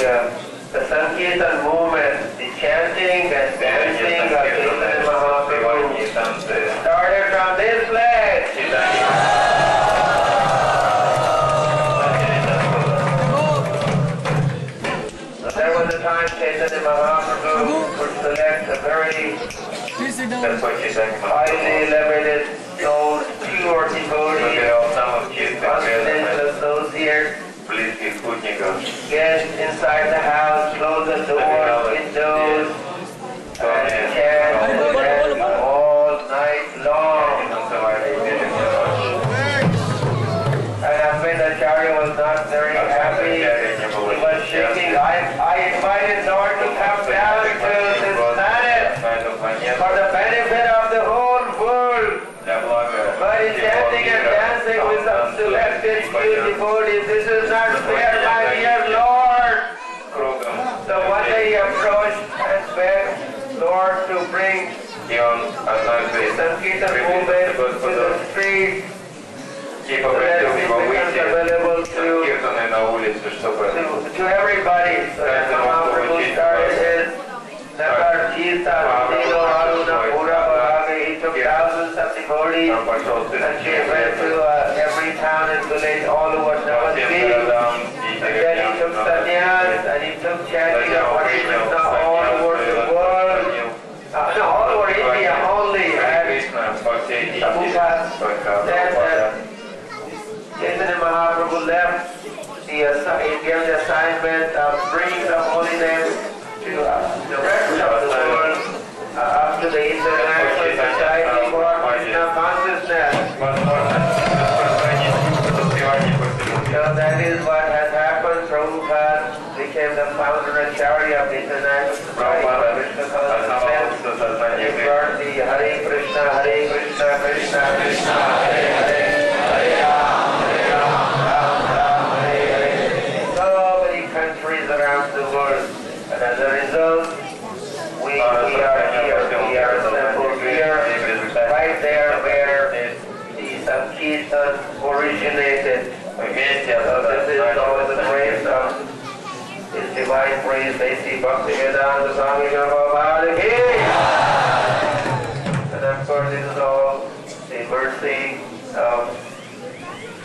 the Sankirtan movement, the chanting and dancing of Chaitanya Mahaprabhu started from this place. There was a time Chaitanya Mahaprabhu would select a very highly elevated souls, pure devotees, constant associates, get inside the house, close the doors, windows, and chant all night long. And Acharya was not very happy. He was shaking. I invited Lord to come down to this planet for the benefit of the whole world. But he's chanting and dancing with some selected few devotees. This is not fair, my dear Lord. So one day he approached and begged Lord to bring the Sankirtan movement to the street. So that it becomes available to everybody. So that Mahaprabhu started his Nagar Kirtan, Nilo Aruna Pura Bhagavad. He took thousands of devotees and she went to every town and village all over Navadvip. And then he took sannyas and he took chanting of Hare Krishna all over the world. No, all over India only. And Prabhupada said that Chaitanya Mahaprabhu left, he gave the assignment of bringing the holy name to the rest of the world, up to the International Society for Krishna Consciousness. So that is what has happened. Prabhupada became the founder and Acharya of the International Society for Krishna Consciousness. He brought the Hare Krishna, Krishna Krishna, Hare Hare, Hare Rama. Around the world, and as a result, we are here. We are assembled here, right there where the Sankirtan originated. So this is all the praise of His divine praise. They see Bhaktivedanta Swami Prabhupada ki. And of course, this is all the mercy of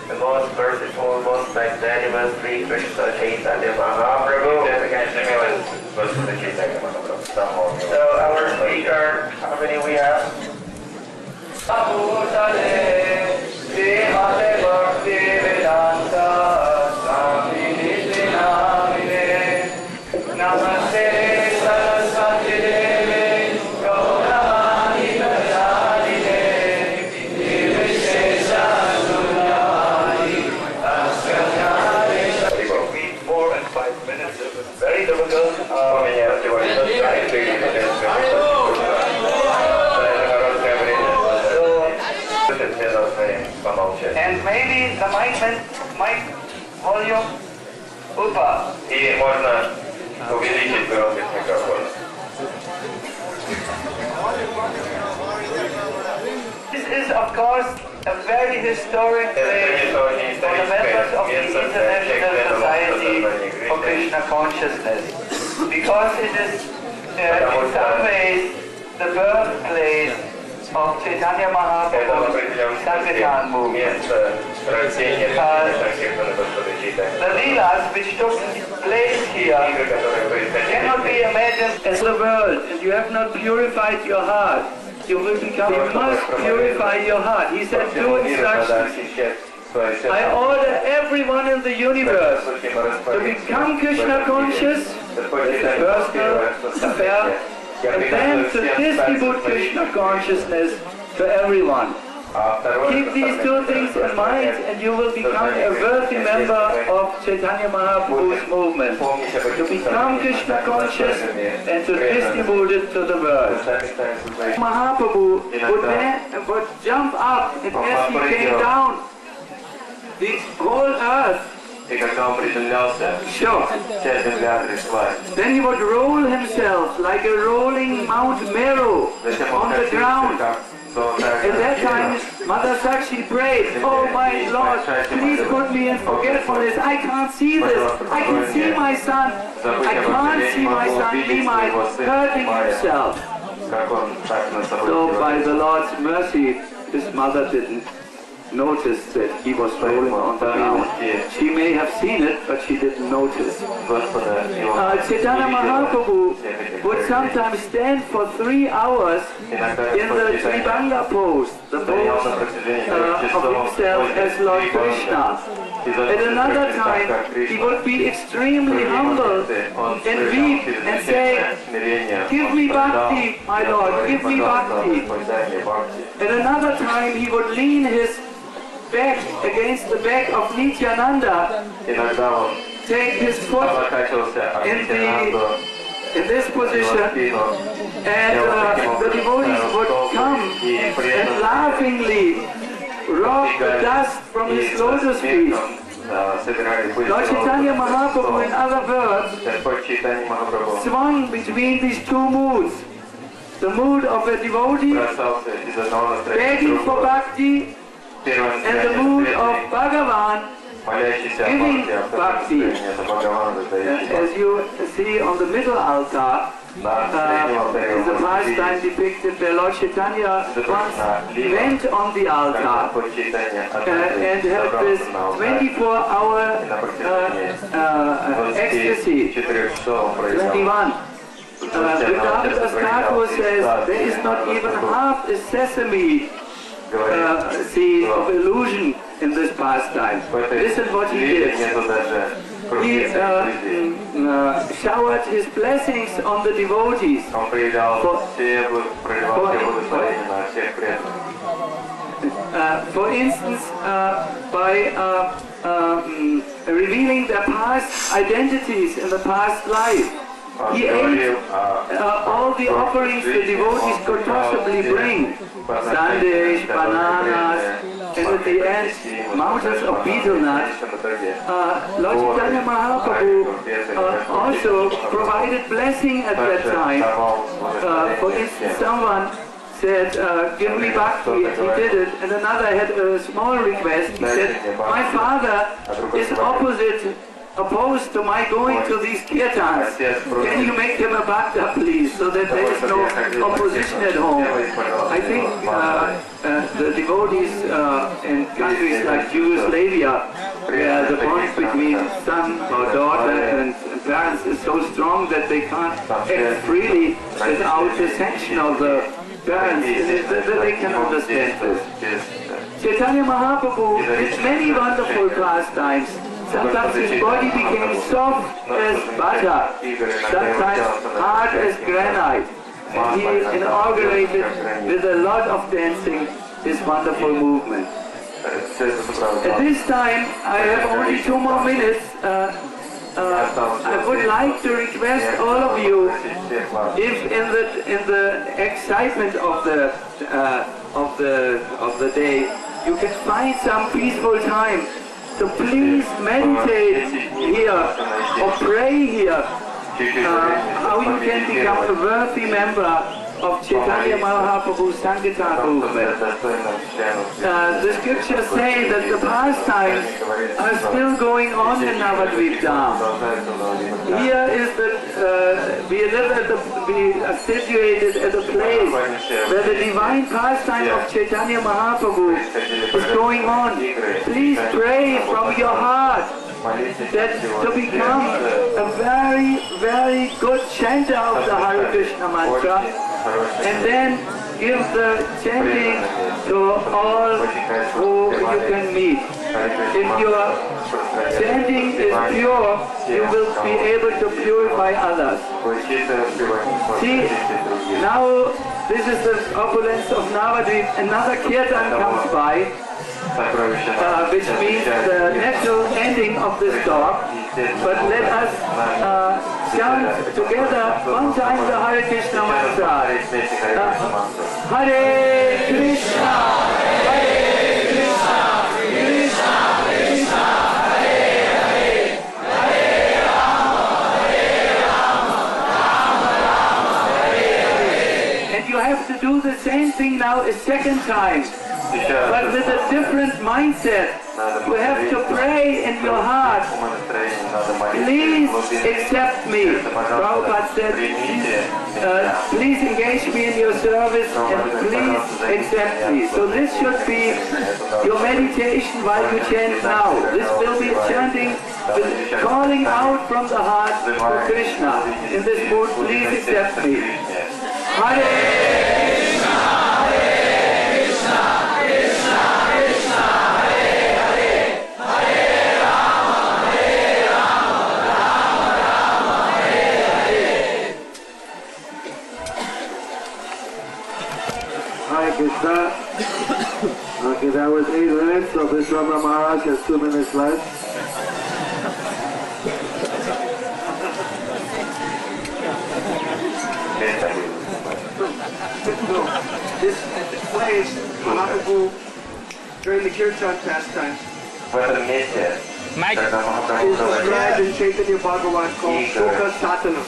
the most merciful, most magnanimous Sri Krishna Chaitanya Mahaprabhu. So our speaker, how many we have? And maybe the mic volume upa. И можно увеличить громкость микрофона. This is, of course, a very historic place for the members of the International Society for Krishna Consciousness, because it is, in some ways, the birthplace of Chaitanya Mahaprabhu's Sankirtan movement. The leelas which took place here cannot be imagined as the world, and you have not purified your heart. You will become, you must purify your heart. He said two instructions. I order everyone in the universe to become Krishna conscious, it's a personal affair, and then to distribute Krishna consciousness to everyone. Keep these two things in mind and you will become a worthy member of Chaitanya Mahaprabhu's movement. To become Krishna conscious and to distribute it to the world. Mahaprabhu would jump up and as he came down, the whole earth. Sure. Then he would roll himself like a rolling Mount Meru on the ground. At that time, Mother Sakshi prayed, "Oh my Lord, please put me in forgetfulness. I can't see this. I can see my son. I can't see my son Nimai hurting himself." So by the Lord's mercy, his mother didn't notice that he was rolling on the ground. She may have seen it, but she didn't notice. Chaitanya Mahaprabhu would sometimes stand for 3 hours in the Tribanga pose, the pose of himself as Lord Krishna. At another time, he would be extremely humble and weep and say, "Give me bhakti, my Lord, give me bhakti." At another time, he would lean his back against the back of Nityananda, take his foot in this position, and the devotees would come and laughingly rub the dust from his lotus feet. Lord Chaitanya Mahaprabhu, in other words, swung between these two moods. The mood of a devotee begging for bhakti, and the mood of Bhagavan giving bhakti. As you see on the middle altar, is the pastime depicted where Lord Chaitanya once went on the altar and had this 24-hour ecstasy. 21. Vrindavan Thakur says there is not even half a sesame seed of illusion in this pastime. Listen what he did. He showered his blessings on the devotees. For instance, by revealing their past identities in the past life. He ate all the offerings the devotees could possibly bring. Sundays, bananas, and at the end, mountains of betel nuts. Lord Chaitanya Mahaprabhu also provided blessing at that time. For instance, someone said, "Give me bhakti," he did it, and another had a small request. He said, "My father is opposed to my going to these kirtans. Can you make him a bhakta, please, so that there is no opposition at home?" I think the devotees in countries like Yugoslavia, where the bond between son or daughter and parents is so strong that they can't act freely without the sanction of the parents, that they can understand this. Chaitanya Mahaprabhu did many wonderful pastimes. Sometimes his body became soft as butter, sometimes hard as granite. And he inaugurated with a lot of dancing his wonderful movement. At this time, I have only 2 more minutes. I would like to request all of you, if in the excitement of the day, you can find some peaceful time to please meditate here or pray here, how you can become a worthy member of Chaitanya Mahaprabhu's Sankirtan movement. The scriptures say that the pastimes are still going on in Navadvip Dham. Here is we are situated at a place where the divine pastime of Chaitanya Mahaprabhu is going on. Please pray from your heart that to become a very, very good chanter of the Hare Krishna mantra, and then give the chanting to all who you can meet. If your chanting is pure, you will be able to purify others. See, now this is the opulence of Navadvip. Another kirtan comes by, which means the natural ending of this talk. But let us chant together one time the Hare Krishna mantra. Hare Krishna, Hare Krishna, Krishna Krishna, Hare Hare, Hare Rama, Rama Rama, Hare Hare. And you have to do the same thing chanting now a second time, but with a different mindset. You have to pray in your heart. Please accept me. Prabhupada said, please engage me in your service and please accept me. So this should be your meditation while you chant now. This will be chanting with calling out from the heart for Krishna. In this mood, please accept me. Hare Krishna, Hare Krishna, Krishna Krishna, Hare Hare, Hare Rama, Hare Rama, Rama Rama, Hare Hare. Hare Krishna. Okay, that was 8 minutes, so Vishwamra Maharaj has 2 minutes left. This place, Mahaprabhu, during the kirtan pastimes, is described in Chaitanya Bhagavan called Shoka Satanam.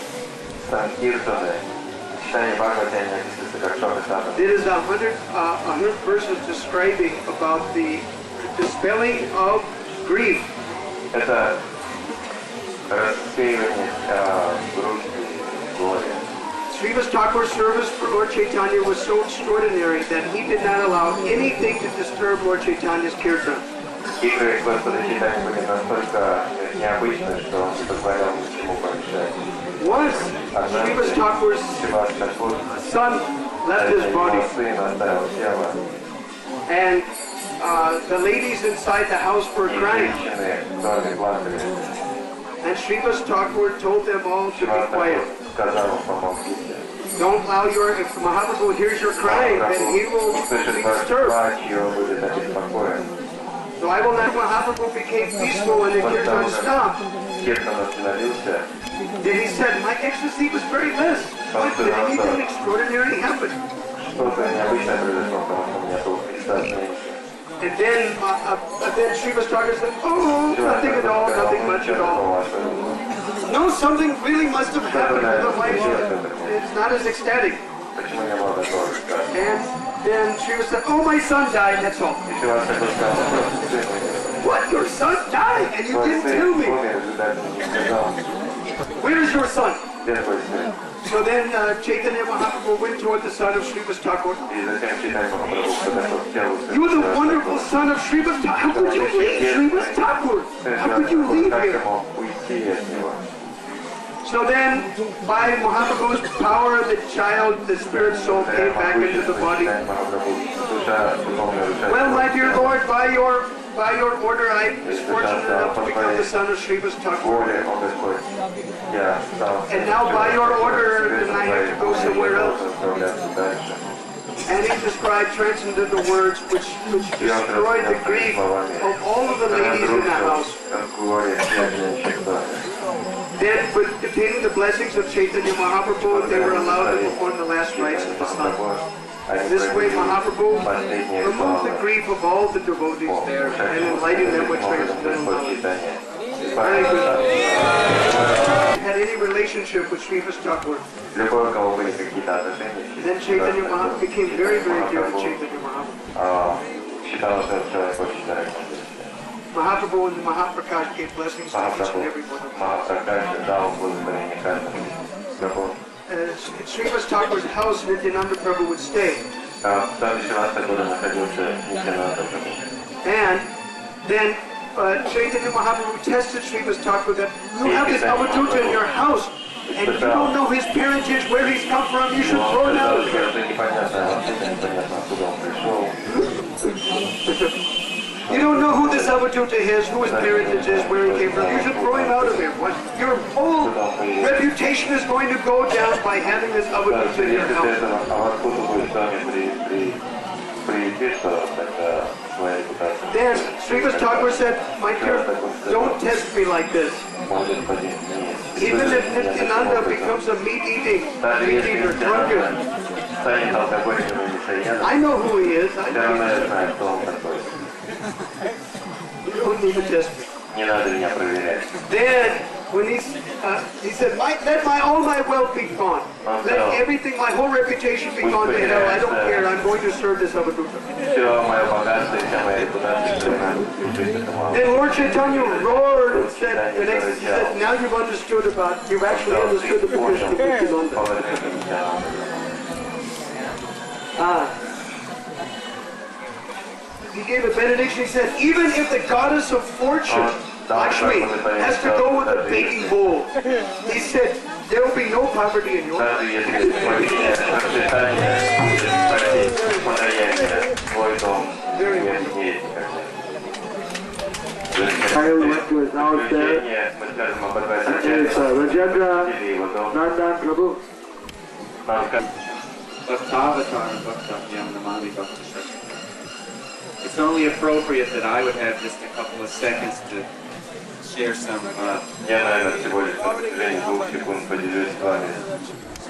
There is 100 verses describing about the dispelling of grief. Srivas Thakur's service for Lord Chaitanya was so extraordinary that he did not allow anything to disturb Lord Chaitanya's kirtan. Once Srivas Thakur's son left his body, and the ladies inside the house were crying. And Srivas Thakur told them all to be quiet. Don't allow if Mahaprabhu hears your crying, then he will be disturbed. So I will not. Mahaprabhu became peaceful and the kirtan stopped. Then he said, my ecstasy was very less. But did anything extraordinary happen? And then Srivas Thakur said, oh, nothing at all, nothing much at all. No, something really must have happened, otherwise it's not as ecstatic. And then Srivas said, oh, my son died, that's all. What, your son died? And you didn't tell me. Where is your son? So then Chaitanya Mahaprabhu went toward the son of Srivas Thakur. You are the wonderful son of Srivas Thakur. How could you leave Srivas Thakur? How could you leave him? So then, by Mahaprabhu's power, the child, the spirit soul came back into the body. Well, my dear Lord, by your order, I was fortunate enough to become the son of Srivas Thakur. And now, by your order, then I have to go somewhere else. And he described transcendental words which destroyed the grief of all of the ladies in the house. Then, with obtaining the blessings of Chaitanya Mahaprabhu, they were allowed to perform the last rites of the sun. This way, Mahaprabhu removed the grief of all the devotees there and enlightened them with transcendental knowledge. Very good. Had any relationship with Srivas Thakur. Then Chaitanya Mahaprabhu became very, very dear to Chaitanya Mahaprabhu. Mahaprabhu and the Mahaprakash gave blessings to each and every one of them. Srivas Thakur's house, Nityananda Prabhu would stay. And then Chaitanya Mahaprabhu tested Srivas Thakur that you have this Avadhuta in your house and you don't know his parentage, where he's come from, you should throw him out of here. You don't know who this Avadhuta is, who his parentage is, where he came from. You should throw him out of here. Your whole reputation is going to go down by having this Avadhuta in your house. Then Srivas Thakur said, my dear, don't test me like this. Even if Nityananda becomes a meat-eater, drunkard, I know who he is. I know he is. You don't need to test me. Then, when he said, let all my wealth be gone. Let everything, my whole reputation be gone to hell. I don't care. I'm going to serve this Avadhuta. Then Lord Chaitanya roared and said, the next, he said, now you've understood you've actually understood the position of Nityananda. He gave a benediction. He said, even if the goddess of fortune, Lakshmi, has to go with a baking bowl, he said, there will be no poverty in your life. Very wonderful. I went to his house there. It's Rajendra Nandan Prabhu. It's only appropriate that I would have just a couple of seconds to share some. So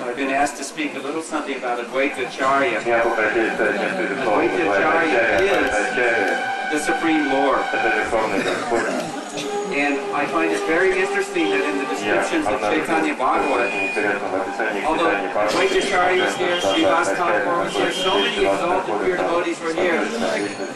I've been asked to speak a little something about Advaitacharya. Advaitacharya is the Supreme Lord. And I find it very interesting that in the descriptions of Chaitanya Bhagavat, although Advaitacharya is here, Shrivas was here, so many exalted pure devotees were here,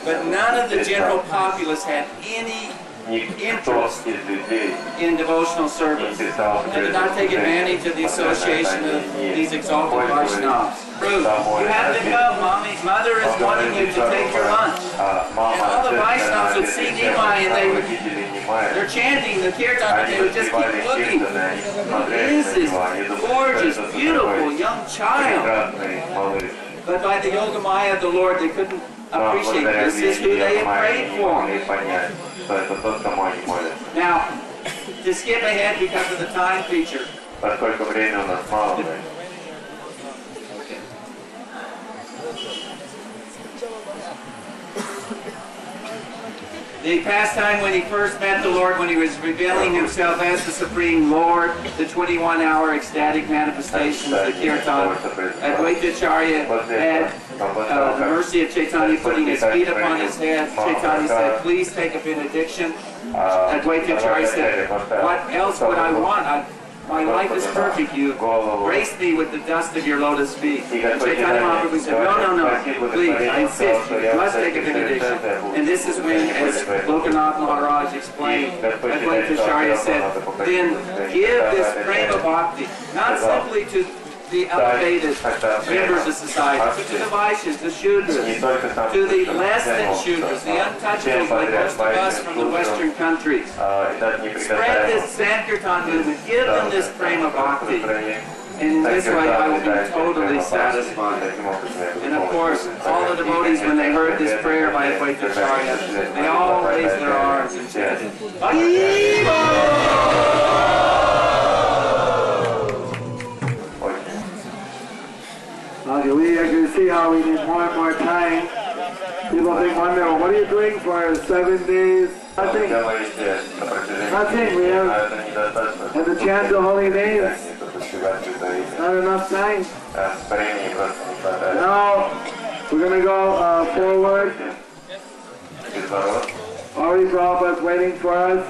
but none of the general populace had any interest in devotional service and did not take advantage of the association of these exalted Vaishnavas. Ruth, you have to come. Mother is wanting you to take your lunch. And all the Vaishnavas would see Nimai and they're chanting the kirtan and they would just keep looking. Who is this gorgeous, beautiful young child? But by the Yoga Maya of the Lord, they couldn't appreciate this is who they had prayed for. Now, to skip ahead because of the time feature. The pastime when he first met the Lord, when he was revealing himself as the Supreme Lord, the 21-hour ecstatic manifestations, the kirtan, Advaitacharya had the mercy of Chaitanya putting his feet upon his head. Chaitanya said, please take a benediction. Advaitacharya said, what else would I want? My life is perfect. You graced me with the dust of your lotus feet. Chaitanya Mahaprabhu said, no, please, I insist, you must take a benediction. And this is when, as Lokanath Maharaj explained, Advaitacharya said, then give this prema bhakti, not simply to the elevated members of society, but to the Vaishyas, the Shudras, to the less than Shudras, the untouchables like most of us from the Western countries. Spread this Sankirtan movement, give them this prema bhakti, and in this way I will be totally satisfied. And of course, all the devotees, when they heard this prayer by Advaitacharya, they all raised their arms and chanted, Okay, we can see how we need more and more time. People wonder, what are you doing for 7 days? Nothing. Nothing. We have to chant the holy names. Not enough time. Now, we're going to go forward. Ari Prabhupada is waiting for us.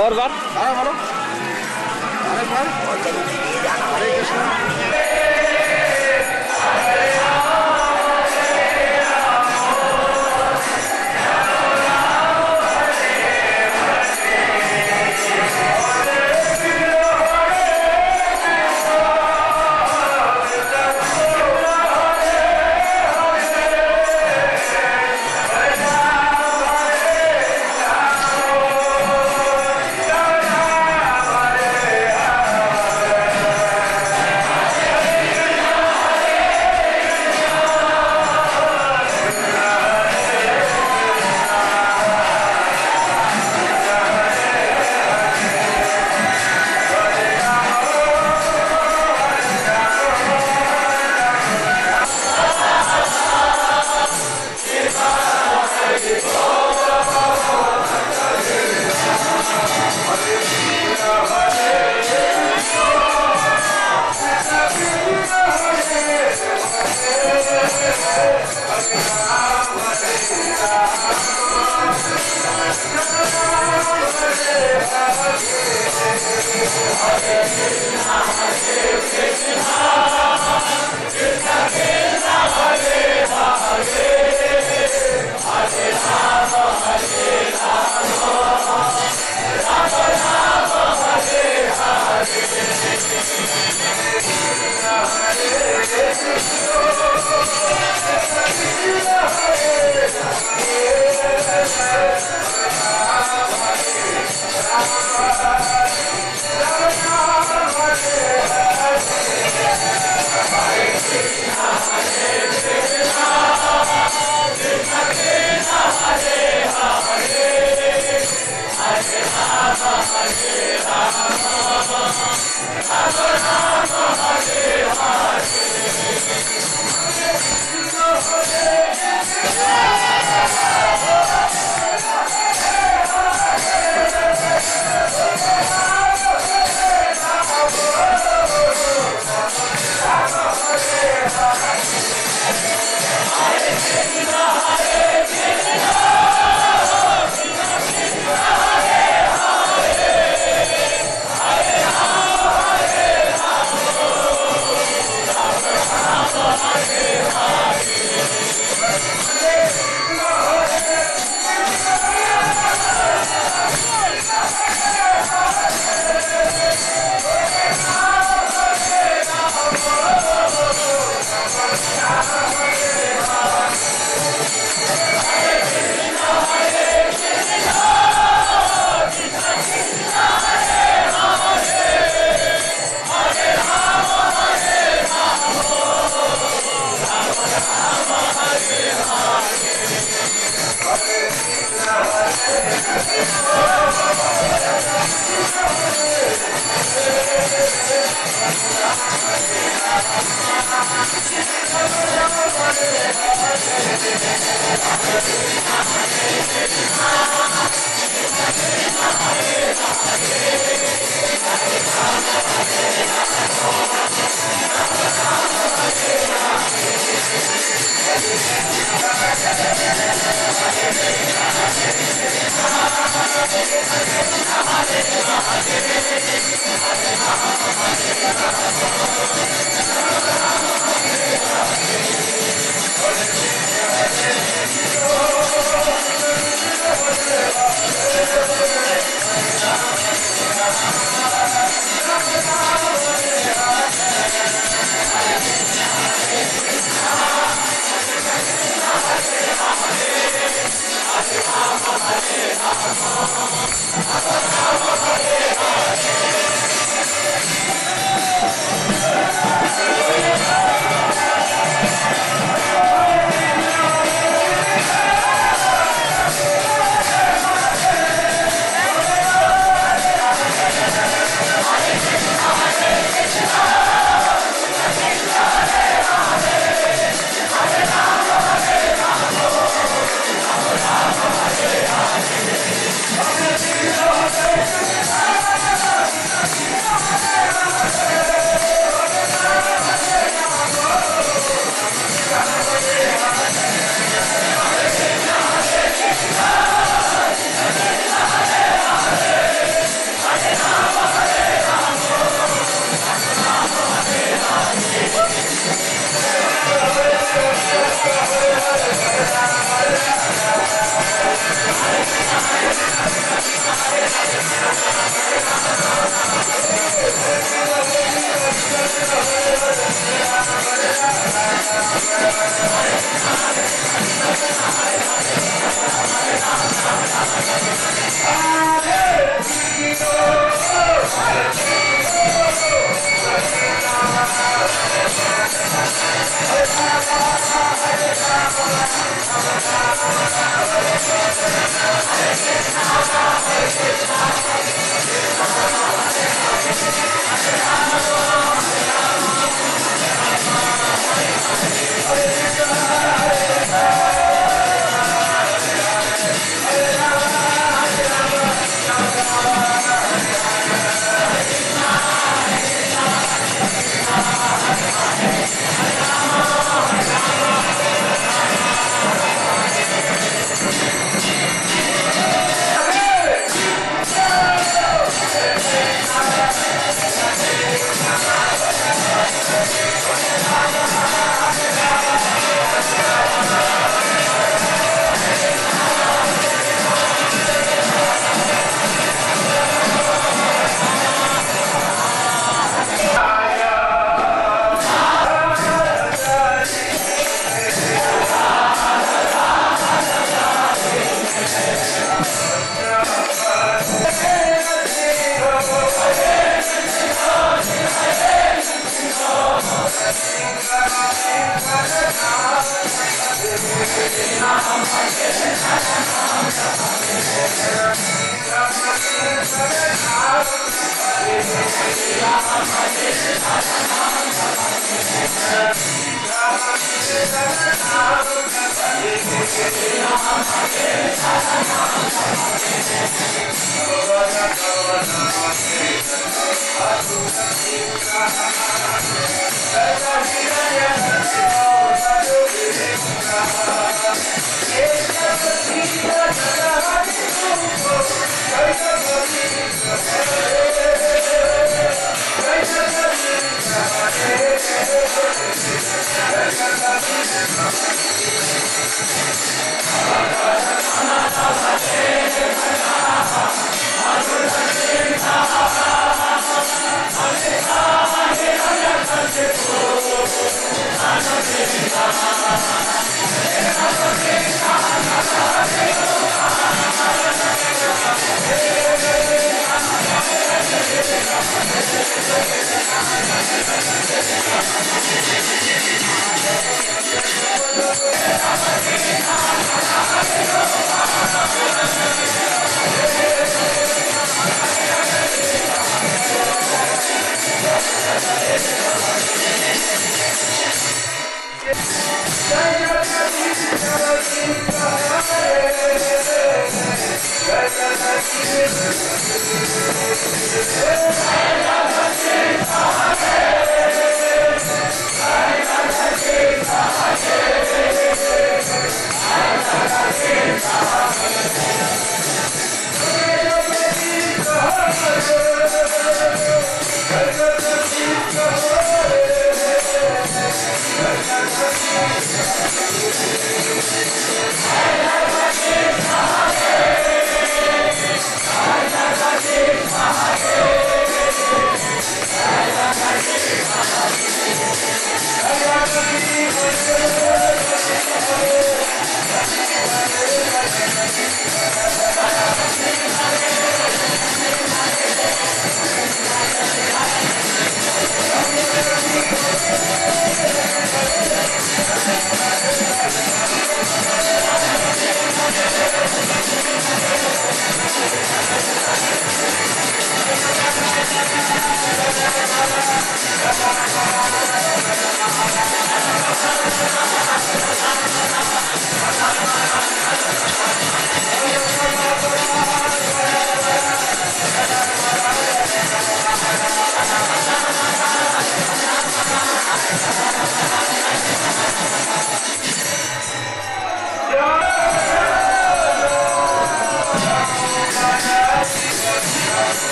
और बात बोलो। हरे Krishna.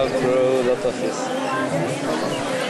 through lotuses.